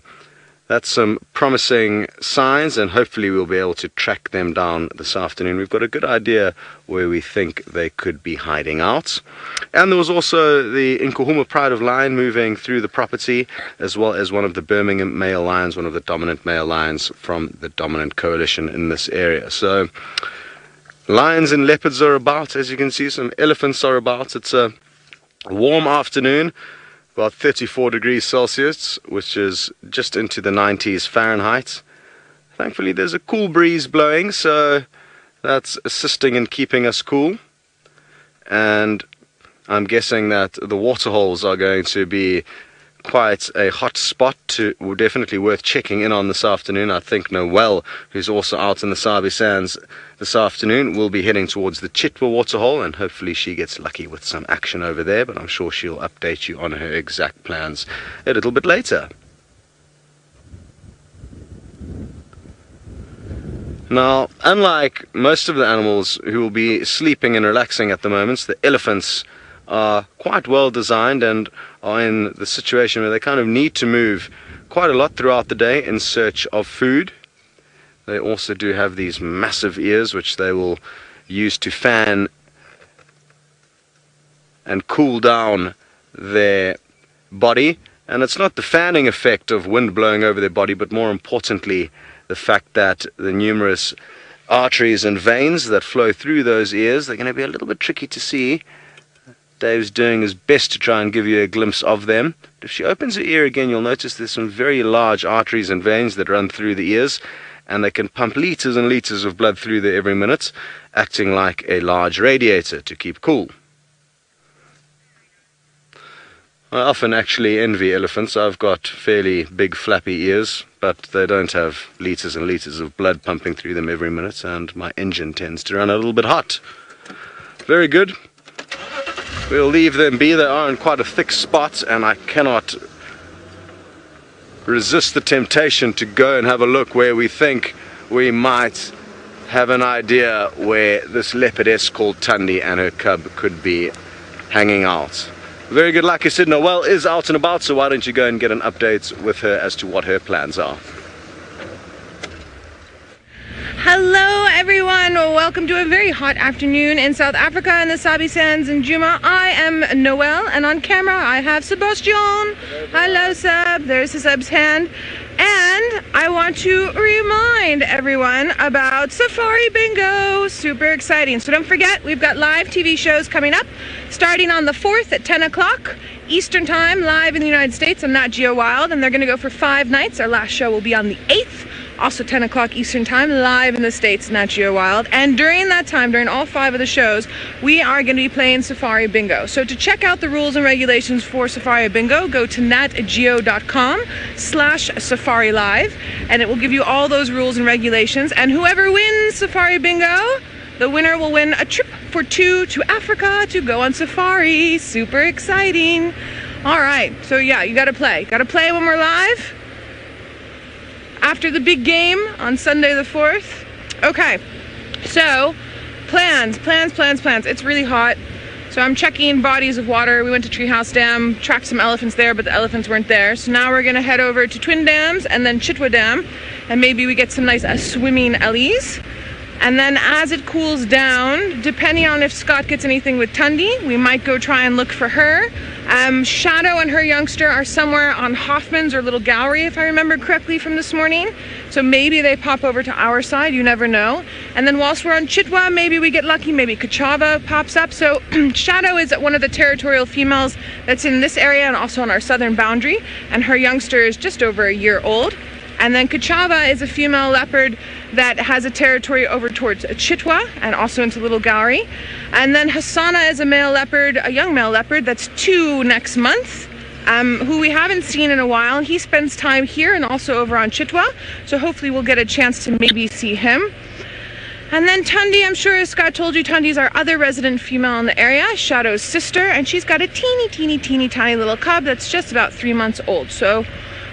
that's some promising signs, and hopefully we'll be able to track them down this afternoon. We've got a good idea where we think they could be hiding out. And there was also the Nkuhuma Pride of Lion moving through the property, as well as one of the Birmingham male lions, one of the dominant male lions from the dominant coalition in this area. So lions and leopards are about, as you can see, some elephants are about. It's a warm afternoon. About 34 degrees Celsius, which is just into the 90s Fahrenheit. Thankfully there's a cool breeze blowing, so that's assisting in keeping us cool. And I'm guessing that the waterholes are going to be quite a hot spot definitely worth checking in on this afternoon. I think Noel, who's also out in the Sabi Sands this afternoon, will be heading towards the Chitwa waterhole, and hopefully she gets lucky with some action over there, but I'm sure she'll update you on her exact plans a little bit later. Now, unlike most of the animals who will be sleeping and relaxing at the moment, the elephants are quite well designed and are in the situation where they kind of need to move quite a lot throughout the day in search of food. They also do have these massive ears which they will use to fan and cool down their body. And it's not the fanning effect of wind blowing over their body, but more importantly the fact that the numerous arteries and veins that flow through those ears, they're going to be a little bit tricky to see. Dave's doing his best to try and give you a glimpse of them. If she opens her ear again, you'll notice there's some very large arteries and veins that run through the ears, and they can pump liters and liters of blood through there every minute, acting like a large radiator to keep cool. I often actually envy elephants. I've got fairly big flappy ears, but they don't have litres and litres of blood pumping through them every minute, and my engine tends to run a little bit hot. Very good. We'll leave them be. They are in quite a thick spot, and I cannot resist the temptation to go and have a look where we think we might have an idea where this leopardess called Thandi and her cub could be hanging out. Very good. Like I said, Noelle is out and about, so why don't you go and get an update with her as to what her plans are. Hello everyone, welcome to a very hot afternoon in South Africa in the Sabi Sands in Djuma. I am Noelle, and on camera I have Sebastian. Hello Seb, there's Seb's hand. And I want to remind everyone about Safari Bingo. Super exciting. So don't forget, we've got live TV shows coming up starting on the 4th at 10 o'clock Eastern Time, live in the United States on Nat Geo Wild, and they're going to go for 5 nights. Our last show will be on the 8th, also 10 o'clock Eastern Time, live in the States, Nat Geo Wild. And during that time, during all 5 of the shows, we are going to be playing Safari Bingo. So to check out the rules and regulations for Safari Bingo, go to natgeo.com/Safari Live, and it will give you all those rules and regulations. And whoever wins Safari Bingo, the winner will win a trip for 2 to Africa to go on safari. Super exciting. All right, so yeah, you gotta play. Gotta play when we're live after the big game on Sunday the 4th. Okay, so plans. It's really hot, so I'm checking bodies of water. We went to Treehouse Dam, tracked some elephants there, but the elephants weren't there. So now we're gonna head over to Twin Dams and then Chitwa Dam, and maybe we get some nice swimming ellies. And then as it cools down, depending on if Scott gets anything with Thandi, we might go try and look for her. Shadow and her youngster are somewhere on Hoffman's or Little Gallery, if I remember correctly from this morning. So maybe they pop over to our side, you never know. And then whilst we're on Chitwa, maybe we get lucky, maybe Kachava pops up. So Shadow is one of the territorial females that's in this area and also on our southern boundary. And her youngster is just over a year old. And then Kachava is a female leopard that has a territory over towards Chitwa and also into Little Gallery. And then Hassana is a male leopard, a young male leopard that's 2 next month, who we haven't seen in a while. He spends time here and also over on Chitwa, so hopefully we'll get a chance to maybe see him. And then Thandi, I'm sure as Scott told you, Tandi's our other resident female in the area, Shadow's sister, and she's got a teeny tiny little cub that's just about 3 months old. So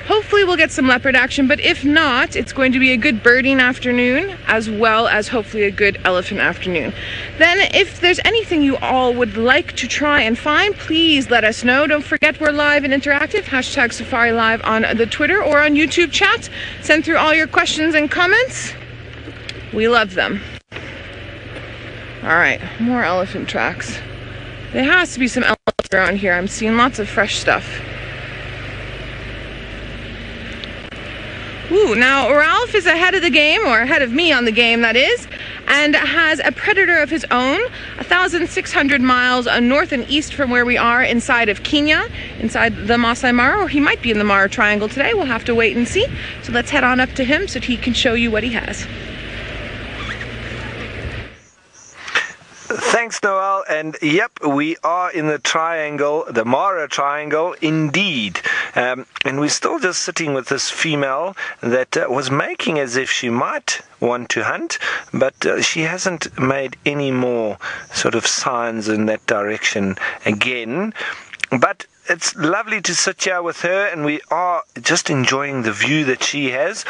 hopefully we'll get some leopard action, but if not, it's going to be a good birding afternoon as well as hopefully a good elephant afternoon. Then if there's anything you all would like to try and find, please let us know. Don't forget we're live and interactive, hashtag Safari Live on the Twitter or on YouTube chat. Send through all your questions and comments. We love them. All right, more elephant tracks. There has to be some elephants around here. I'm seeing lots of fresh stuff. Ooh, now Ralph is ahead of the game, or ahead of me on the game, that is, and has a predator of his own, 1,600 miles north and east from where we are inside of Kenya, inside the Masai Mara, or he might be in the Mara Triangle today. We'll have to wait and see. So let's head on up to him so he can show you what he has. Thanks, Noelle. And yep, we are in the triangle, the Mara Triangle, indeed. And we're still just sitting with this female that was making as if she might want to hunt, but she hasn't made any more sort of signs in that direction again. But it's lovely to sit here with her, and we are just enjoying the view that she has,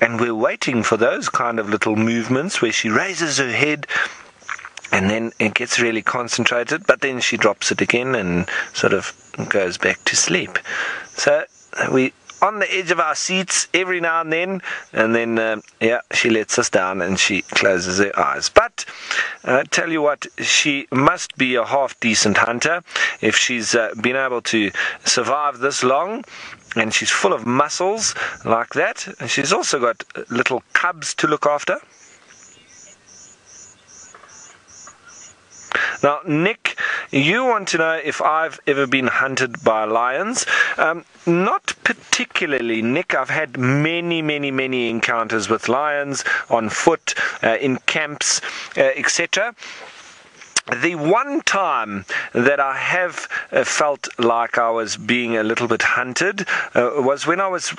and we're waiting for those kind of little movements where she raises her head and then it gets really concentrated, but then she drops it again and sort of goes back to sleep. So we on the edge of our seats every now and then yeah, she lets us down and she closes her eyes. But tell you what, she must be a half decent hunter if she's been able to survive this long, and she's full of muscles like that, and she's also got little cubs to look after. Now, Nick, you want to know if I've ever been hunted by lions. Not particularly, Nick. I've had many encounters with lions on foot, in camps, etc. The one time that I have felt like I was being a little bit hunted was when I was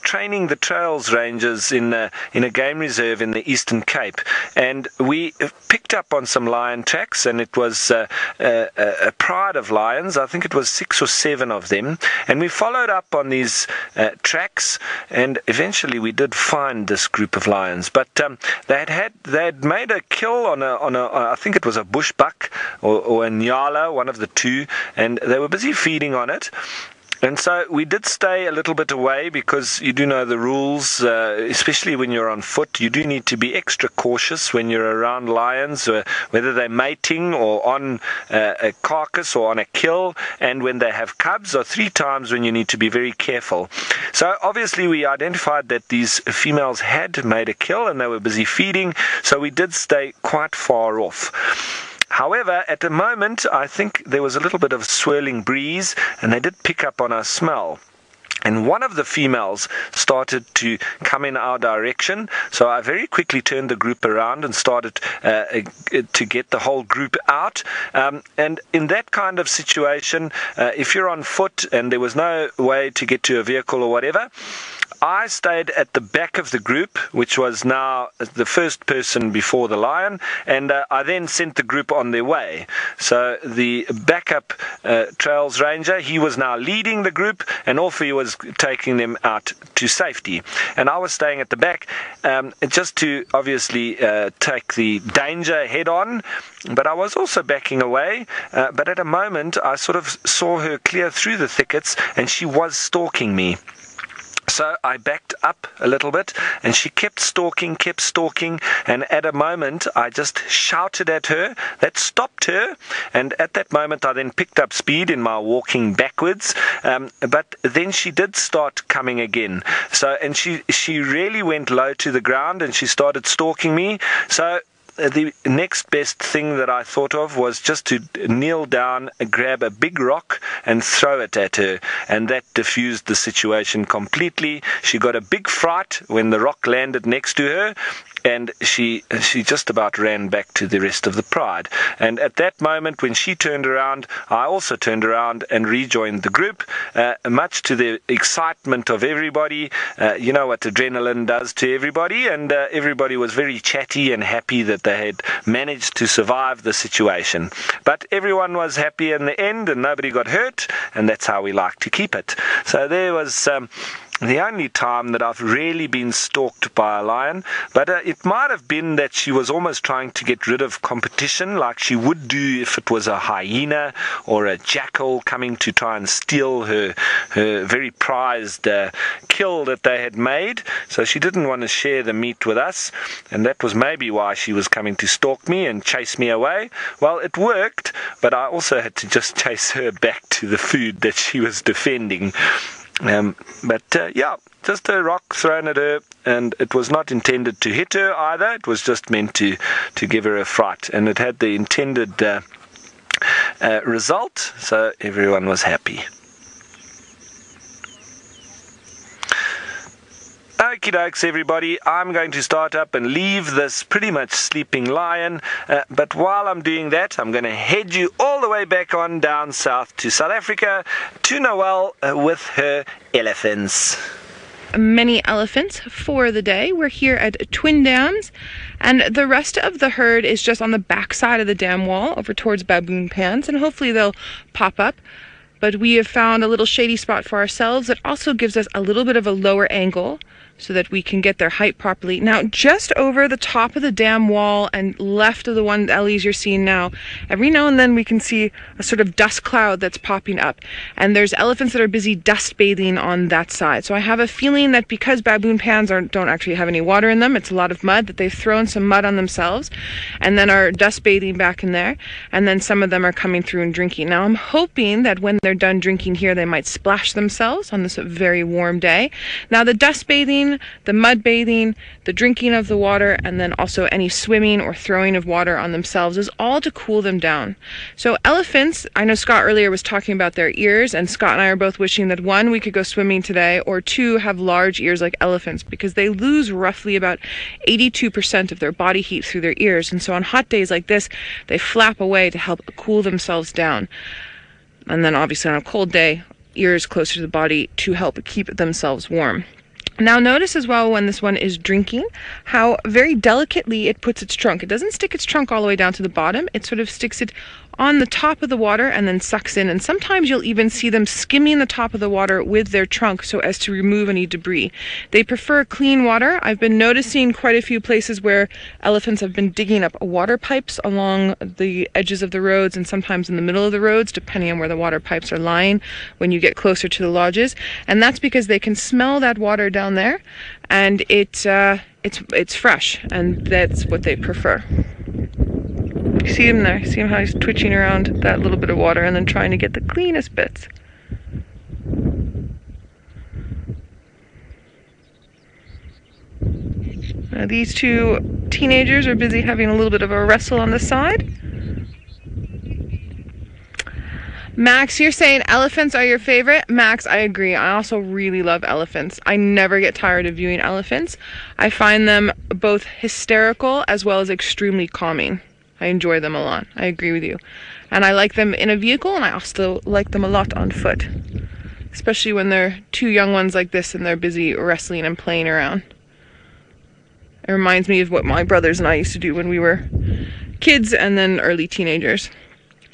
training the trails rangers in a game reserve in the Eastern Cape, and we picked up on some lion tracks, and it was a pride of lions. I think it was 6 or 7 of them, and we followed up on these tracks, and eventually we did find this group of lions. But they had made a kill on a I think it was a bush buck or a nyala, one of the two, and they were busy feeding on it. And so we did stay a little bit away, because you do know the rules, especially when you're on foot. You do need to be extra cautious when you're around lions, whether they're mating or on a carcass or on a kill, and when they have cubs, or 3 times when you need to be very careful. So obviously we identified that these females had made a kill and they were busy feeding, so we did stay quite far off. However, at the moment, I think there was a little bit of swirling breeze, and they did pick up on our smell. And one of the females started to come in our direction, so I very quickly turned the group around and started to get the whole group out. And in that kind of situation, if you're on foot and there was no way to get to a vehicle or whatever, I stayed at the back of the group, which was now the first person before the lion, and I then sent the group on their way. So the backup trails ranger, he was now leading the group, and off he was taking them out to safety. And I was staying at the back just to obviously take the danger head on, but I was also backing away. But at a moment, I sort of saw her clear through the thickets, and she was stalking me. So I backed up a little bit, and she kept stalking, and at a moment I just shouted at her. That stopped her, and at that moment I then picked up speed in my walking backwards, but then she did start coming again. So, and she really went low to the ground, and she started stalking me. So the next best thing that I thought of was just to kneel down, grab a big rock and throw it at her, and that diffused the situation completely. She got a big fright when the rock landed next to her, and she just about ran back to the rest of the pride. And at that moment, when she turned around, I also turned around and rejoined the group, much to the excitement of everybody. You know what adrenaline does to everybody, and everybody was very chatty and happy that they had managed to survive the situation. But everyone was happy in the end, and nobody got hurt, and that's how we like to keep it. So there was the only time that I've really been stalked by a lion, but it might have been that she was almost trying to get rid of competition, like she would do if it was a hyena or a jackal coming to try and steal her very prized kill that they had made. So she didn't want to share the meat with us, and that was maybe why she was coming to stalk me and chase me away. Well, it worked, but I also had to just chase her back to the food that she was defending. Yeah, just a rock thrown at her, and it was not intended to hit her either. It was just meant to give her a fright, and it had the intended result, so everyone was happy. Okie dokes, everybody, I'm going to start up and leave this pretty much sleeping lion, but while I'm doing that, I'm going to head you all the way back on down south to South Africa, to Noelle with her elephants. Many elephants for the day. We're here at Twin Dams, and the rest of the herd is just on the back side of the dam wall over towards Baboon Pans, and hopefully they'll pop up. But we have found a little shady spot for ourselves that also gives us a little bit of a lower angle, so that we can get their height properly. Now, just over the top of the dam wall and left of the one Ellie's you're seeing now, every now and then we can see a sort of dust cloud that's popping up, and there's elephants that are busy dust bathing on that side. So I have a feeling that because Baboon Pans don't actually have any water in them, it's a lot of mud, that they've thrown some mud on themselves and then are dust bathing back in there, and then some of them are coming through and drinking. Now, I'm hoping that when they're done drinking here, they might splash themselves on this very warm day. Now, the dust bathing fishing, the mud bathing, the drinking of the water, and then also any swimming or throwing of water on themselves is all to cool them down. So elephants, I know Scott earlier was talking about their ears, and Scott and I are both wishing that one, we could go swimming today, or two, have large ears like elephants, because they lose roughly about 82% of their body heat through their ears, and so on hot days like this, they flap away to help cool themselves down. And then obviously on a cold day, ears closer to the body to help keep themselves warm. Now notice as well when this one is drinking how very delicately it puts its trunk. It doesn't stick its trunk all the way down to the bottom. It sort of sticks it on the top of the water and then sucks in. And sometimes you'll even see them skimming the top of the water with their trunk so as to remove any debris. They prefer clean water. I've been noticing quite a few places where elephants have been digging up water pipes along the edges of the roads and sometimes in the middle of the roads, depending on where the water pipes are lying when you get closer to the lodges. And that's because they can smell that water down there, and it's fresh, and that's what they prefer. You see him there? See him how he's twitching around that little bit of water and then trying to get the cleanest bits. Now these two teenagers are busy having a little bit of a wrestle on the side. Max, you're saying elephants are your favorite? Max, I agree. I also really love elephants. I never get tired of viewing elephants. I find them both hysterical as well as extremely calming. I enjoy them a lot. I agree with you. And I like them in a vehicle, and I also like them a lot on foot. Especially when they're two young ones like this and they're busy wrestling and playing around. It reminds me of what my brothers and I used to do when we were kids and then early teenagers.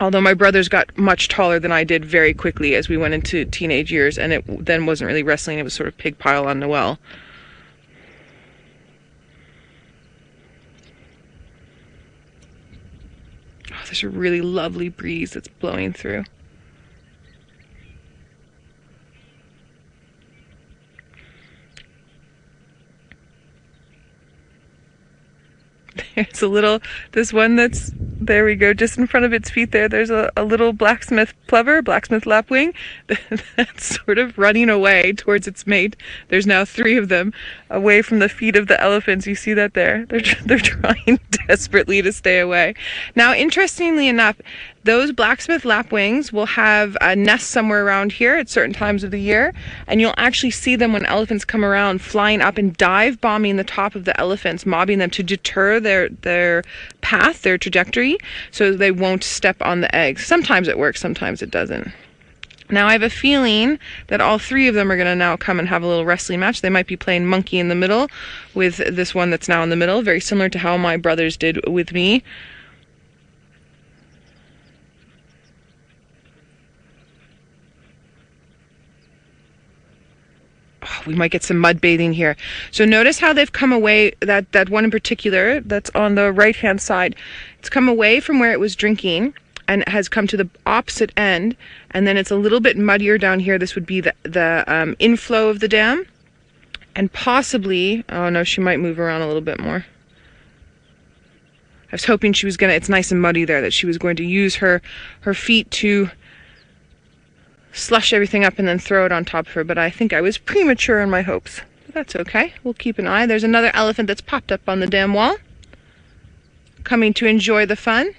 Although my brothers got much taller than I did very quickly as we went into teenage years, and it then wasn't really wrestling, it was sort of pig pile on Noel. Oh, there's a really lovely breeze that's blowing through. There's this one that's, there we go, just in front of its feet there, there's a little blacksmith plover, blacksmith lapwing, that's sort of running away towards its mate. There's now 3 of them away from the feet of the elephants. You see that there? They're trying desperately to stay away. Now, interestingly enough, those blacksmith lapwings will have a nest somewhere around here at certain times of the year, and you'll actually see them when elephants come around flying up and dive bombing the top of the elephants, mobbing them to deter their path, their trajectory, so they won't step on the eggs. Sometimes it works, sometimes it doesn't. Now I have a feeling that all 3 of them are going to now come and have a little wrestling match. They might be playing monkey in the middle with this one that's now in the middle, very similar to how my brothers did with me. Oh, we might get some mud bathing here. So notice how they've come away, that one in particular that's on the right hand side, it's come away from where it was drinking and has come to the opposite end, and then it's a little bit muddier down here. This would be the inflow of the dam, and possibly, oh no, she might move around a little bit more. I was hoping she was gonna, it's nice and muddy there, that she was going to use her feet to slush everything up and then throw it on top of her, but I think I was premature in my hopes. But that's okay, we'll keep an eye. There's another elephant that's popped up on the dam wall, coming to enjoy the fun.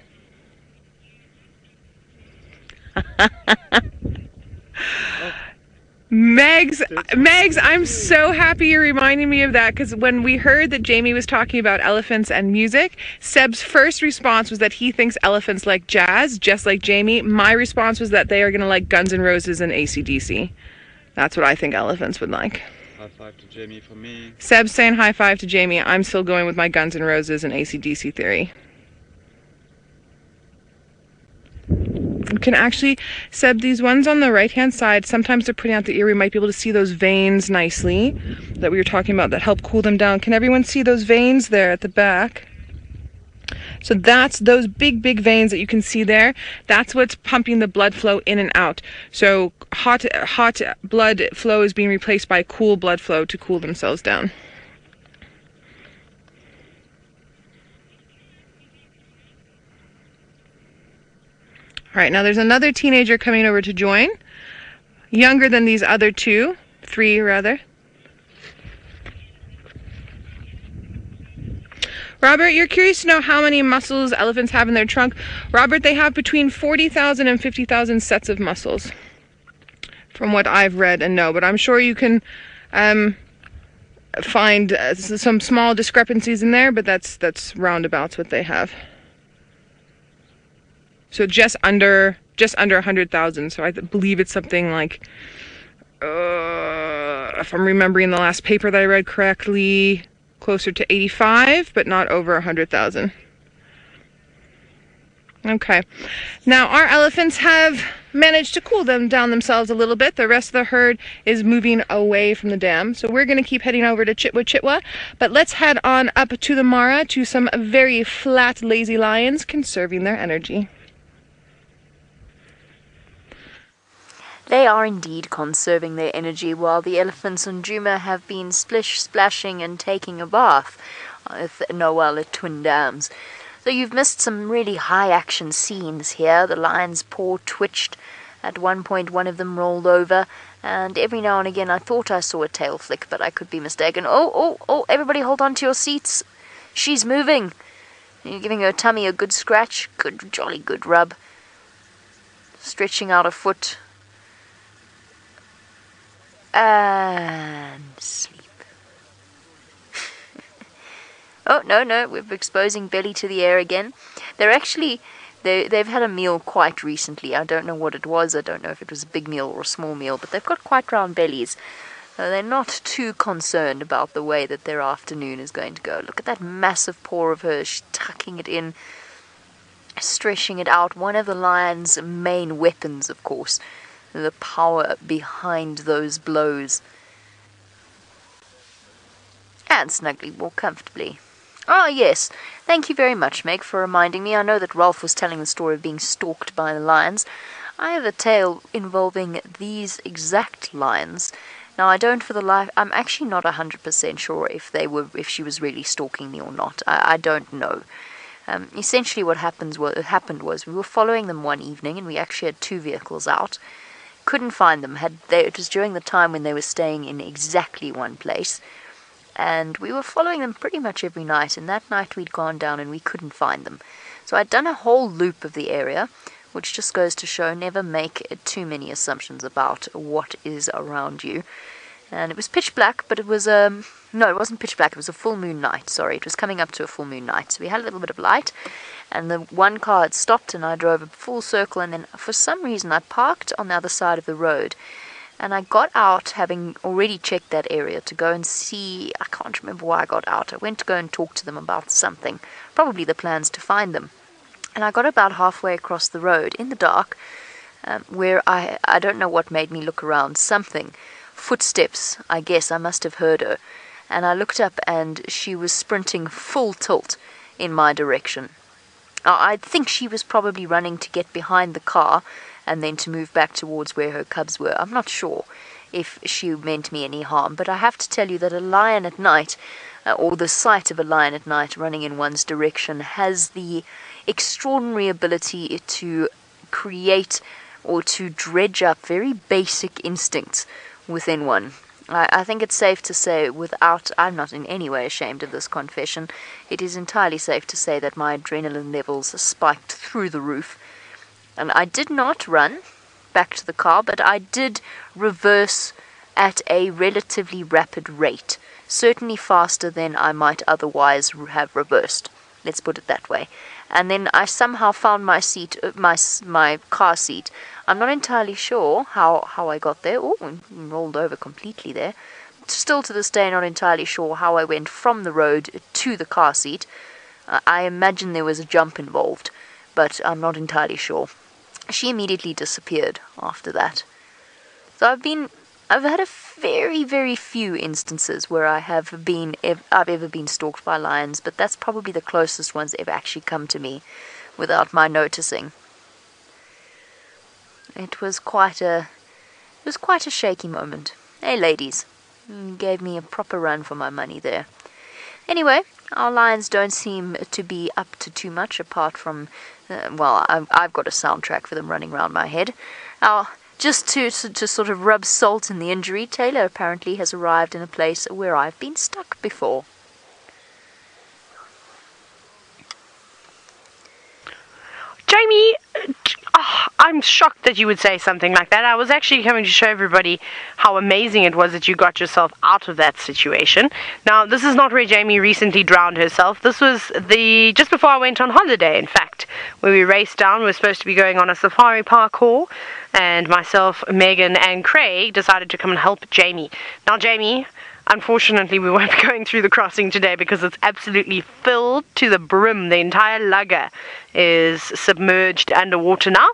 Megs, I'm so happy you're reminding me of that, because when we heard that Jamie was talking about elephants and music, Seb's first response was that he thinks elephants like jazz, just like Jamie. My response was that they are going to like Guns N' Roses and AC/DC. That's what I think elephants would like. High five to Jamie for me. Seb's saying high five to Jamie. I'm still going with my Guns N' Roses and AC/DC theory. You can actually, Seb, these ones on the right hand side, sometimes they're putting out the ear. We might be able to see those veins nicely that we were talking about that help cool them down. Can everyone see those veins there at the back? So that's those big veins that you can see there. That's what's pumping the blood flow in and out. So hot blood flow is being replaced by cool blood flow to cool themselves down. All right, now there's another teenager coming over to join, younger than these other 2, 3 rather. Robert, you're curious to know how many muscles elephants have in their trunk. Robert, they have between 40,000 and 50,000 sets of muscles, from what I've read and know. But I'm sure you can find some small discrepancies in there, but that's roundabouts what they have. So just under 100,000. So I believe it's something like, if I'm remembering the last paper that I read correctly, closer to 85, but not over 100,000. Okay. Now our elephants have managed to cool them down themselves a little bit. The rest of the herd is moving away from the dam. So we're going to keep heading over to Chitwa, but let's head on up to the Mara to some very flat, lazy lions conserving their energy. They are indeed conserving their energy while the elephants on Djuma have been splashing and taking a bath with Noel at Twin Dams. So you've missed some really high action scenes here. The lion's paw twitched. At one point one of them rolled over, and every now and again I thought I saw a tail flick, but I could be mistaken. Oh, everybody hold on to your seats. She's moving. You're giving her tummy a good scratch. Good, jolly good rub. Stretching out a foot. And sleep. Oh, no, we're exposing belly to the air again. They've had a meal quite recently. I don't know what it was. I don't know if it was a big meal or a small meal, but they've got quite round bellies. So they're not too concerned about the way that their afternoon is going to go. Look at that massive paw of hers. She's tucking it in, stretching it out. One of the lion's main weapons, of course. The power behind those blows. And snugly, more comfortably. Ah, yes. Thank you very much, Meg, for reminding me. I know that Ralph was telling the story of being stalked by the lions. I have a tale involving these exact lions. Now, I don't for the life... I'm actually not 100% sure if she was really stalking me or not. I don't know. Essentially what happened was we were following them one evening, and we actually had 2 vehicles out. Couldn't find them. It was during the time when they were staying in exactly one place, and we were following them pretty much every night, and that night we'd gone down and we couldn't find them. So I'd done a whole loop of the area, which just goes to show never make too many assumptions about what is around you. And it was pitch black, but it was no, it wasn't pitch black, it was a full moon night. Sorry, it was coming up to a full moon night, so we had a little bit of light. And the one car had stopped, and I drove a full circle, and then for some reason I parked on the other side of the road, and I got out, having already checked that area, to go and see. I can't remember why I got out. I went to go and talk to them about something, probably the plans to find them. And I got about halfway across the road in the dark, where I don't know what made me look around. Something, footsteps, I guess. I must have heard her. And I looked up, and she was sprinting full tilt in my direction. I think she was probably running to get behind the car and then to move back towards where her cubs were. I'm not sure if she meant me any harm, but I have to tell you that a lion at night, or the sight of a lion at night running in one's direction, has the extraordinary ability to create or to dredge up very basic instincts within one. I think it's safe to say, I'm not in any way ashamed of this confession, it is entirely safe to say that my adrenaline levels spiked through the roof. And I did not run back to the car, but I did reverse at a relatively rapid rate. Certainly faster than I might otherwise have reversed. Let's put it that way. And then I somehow found my seat, my car seat. I'm not entirely sure how I got there. Oh, rolled over completely there. Still to this day not entirely sure how I went from the road to the car seat. I imagine there was a jump involved, but I'm not entirely sure. She immediately disappeared after that. So I've had a very, very few instances where I've ever been stalked by lions, but that's probably the closest ones ever actually come to me without my noticing. It was quite a shaky moment. Hey, ladies, you gave me a proper run for my money there. Anyway, our lions don't seem to be up to too much apart from, I've got a soundtrack for them running around my head. Just to sort of rub salt in the injury, Taylor apparently has arrived in a place where I've been stuck before. Jamie, I'm shocked that you would say something like that. I was actually coming to show everybody how amazing it was that you got yourself out of that situation. Now, this is not where Jamie recently drowned herself. This was just before I went on holiday, in fact, where we raced down. We were supposed to be going on a safari parkour, and myself, Megan, and Craig decided to come and help Jamie. Now, Jamie, unfortunately, we won't be going through the crossing today because it's absolutely filled to the brim. The entire lugger is submerged underwater now,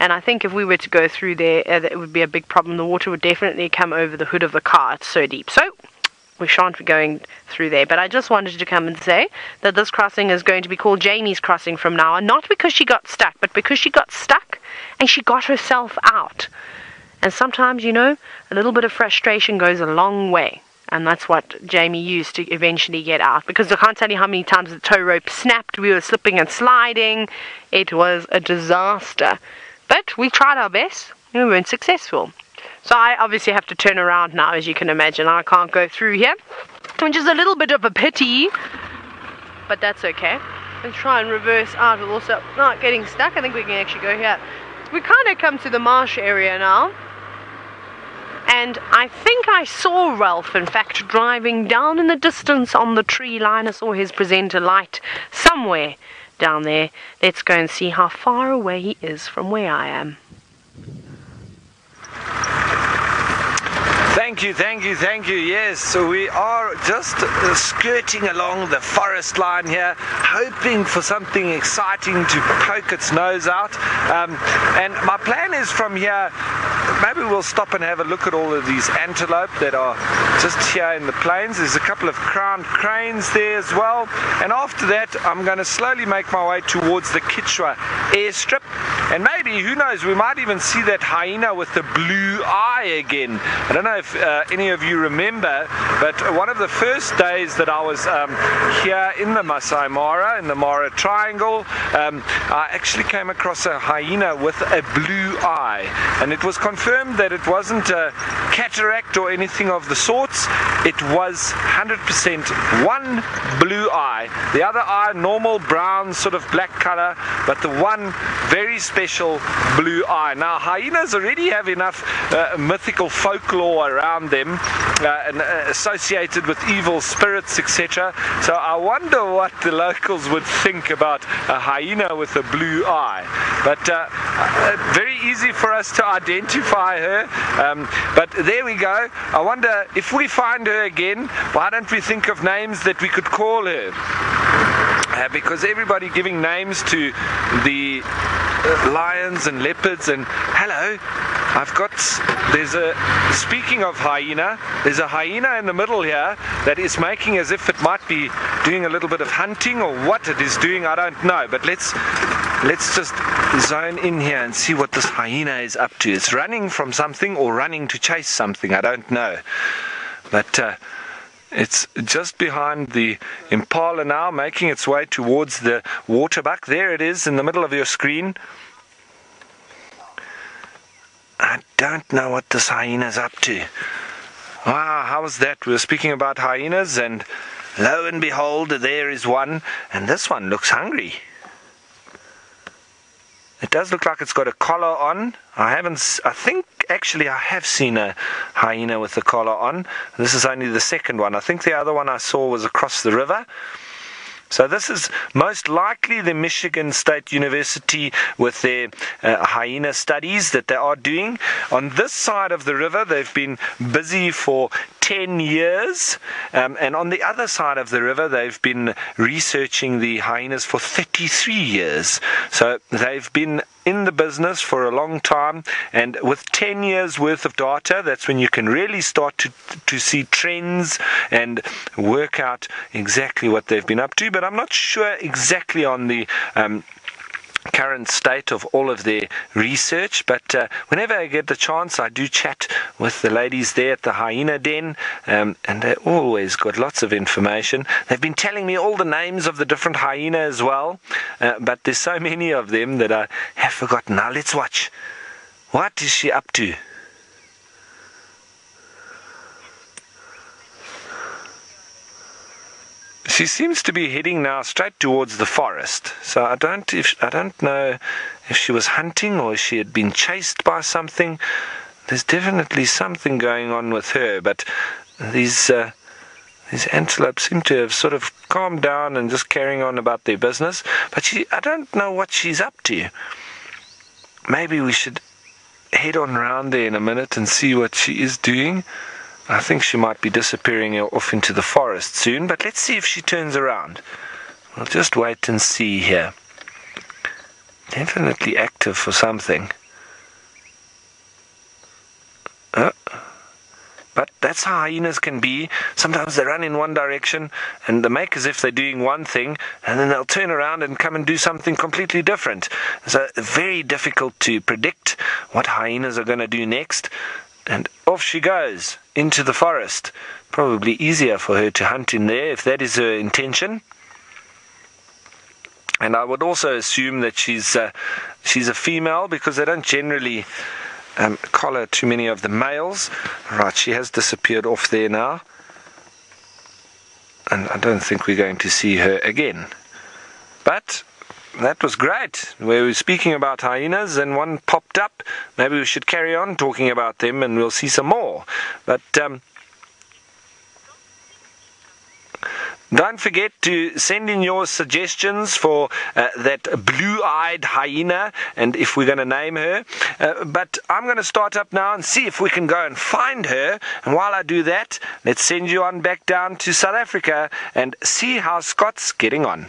and I think if we were to go through there, it would be a big problem. The water would definitely come over the hood of the car. It's so deep. So we shan't be going through there. But I just wanted to come and say that this crossing is going to be called Jamie's crossing from now on, not because she got stuck, but because she got stuck and she got herself out. And sometimes, you know, a little bit of frustration goes a long way. And that's what Jamie used to eventually get out. Because I can't tell you how many times the tow rope snapped. We were slipping and sliding. It was a disaster. But we tried our best and we weren't successful. So I obviously have to turn around now, as you can imagine. I can't go through here, which is a little bit of a pity. But that's okay. Let's try and reverse out with also not getting stuck. I think we can actually go here. We kind of come to the marsh area now. And I think I saw Ralph, in fact, driving down in the distance on the tree line. I saw his presenter light somewhere down there. Let's go and see how far away he is from where I am. Thank you. Yes, so we are just skirting along the forest line here, hoping for something exciting to poke its nose out. And my plan is from here, maybe we'll stop and have a look at all of these antelope that are just here in the plains. There's a couple of crowned cranes there as well. And after that, I'm going to slowly make my way towards the Chitwa airstrip. And maybe, who knows, we might even see that hyena with the blue eye again. I don't know if any of you remember, but one of the first days that I was here in the Masai Mara, in the Mara Triangle, I actually came across a hyena with a blue eye, and it was confirmed that it wasn't a cataract or anything of the sorts. It was 100% one blue eye. The other eye, normal brown, sort of black color, but the one very special blue eye. Now, hyenas already have enough mythical folklore around them and associated with evil spirits, etc. So I wonder what the locals would think about a hyena with a blue eye. But very easy for us to identify her. But there we go. I wonder if we find her again, why don't we think of names that we could call her? Because everybody giving names to the lions and leopards, and hello, speaking of hyena, there's a hyena in the middle here that is making as if it might be doing a little bit of hunting, or what it is doing, I don't know. But let's just zone in here and see what this hyena is up to. It's running from something or running to chase something, I don't know. But it's just behind the impala now, making its way towards the waterbuck. There it is in the middle of your screen. I don't know what this hyena's up to. Wow, how was that? We were speaking about hyenas, and lo and behold, there is one, and this one looks hungry. It does look like it's got a collar on. I think actually I have seen a hyena with a collar on. This is only the second one. I think the other one I saw was across the river. So this is most likely the Michigan State University with their hyena studies that they are doing. On this side of the river, they've been busy for 10 years, and on the other side of the river, they've been researching the hyenas for 33 years. So they've been in the business for a long time, and with 10 years worth of data, that's when you can really start to see trends and work out exactly what they've been up to. But I'm not sure exactly on the current state of all of their research, but whenever I get the chance, I do chat with the ladies there at the hyena den, and they always got lots of information. They've been telling me all the names of the different hyena as well, but there's so many of them that I have forgotten. Now let's watch. What is she up to? she seems to be heading now straight towards the forest. So I don't know if she was hunting or if she had been chased by something. There's definitely something going on with her, but these antelopes seem to have sort of calmed down and just carrying on about their business. But I don't know what she's up to. Maybe we should head on round there in a minute and see what she is doing. I think she might be disappearing off into the forest soon, but let's see if she turns around. We'll just wait and see here. Definitely active for something. But that's how hyenas can be. Sometimes they run in one direction and they make as if they're doing one thing, and then they'll turn around and come and do something completely different. So very difficult to predict what hyenas are going to do next. And off she goes into the forest. Probably easier for her to hunt in there if that is her intention. And I would also assume that she's a female, because they don't generally collar too many of the males. Right, she has disappeared off there now. And I don't think we're going to see her again. But that was great. We were speaking about hyenas and one popped up. Maybe we should carry on talking about them and we'll see some more. But don't forget to send in your suggestions for that blue-eyed hyena and if we're going to name her. But I'm going to start up now and see if we can go and find her. And while I do that, let's send you on back down to South Africa and see how Scott's getting on.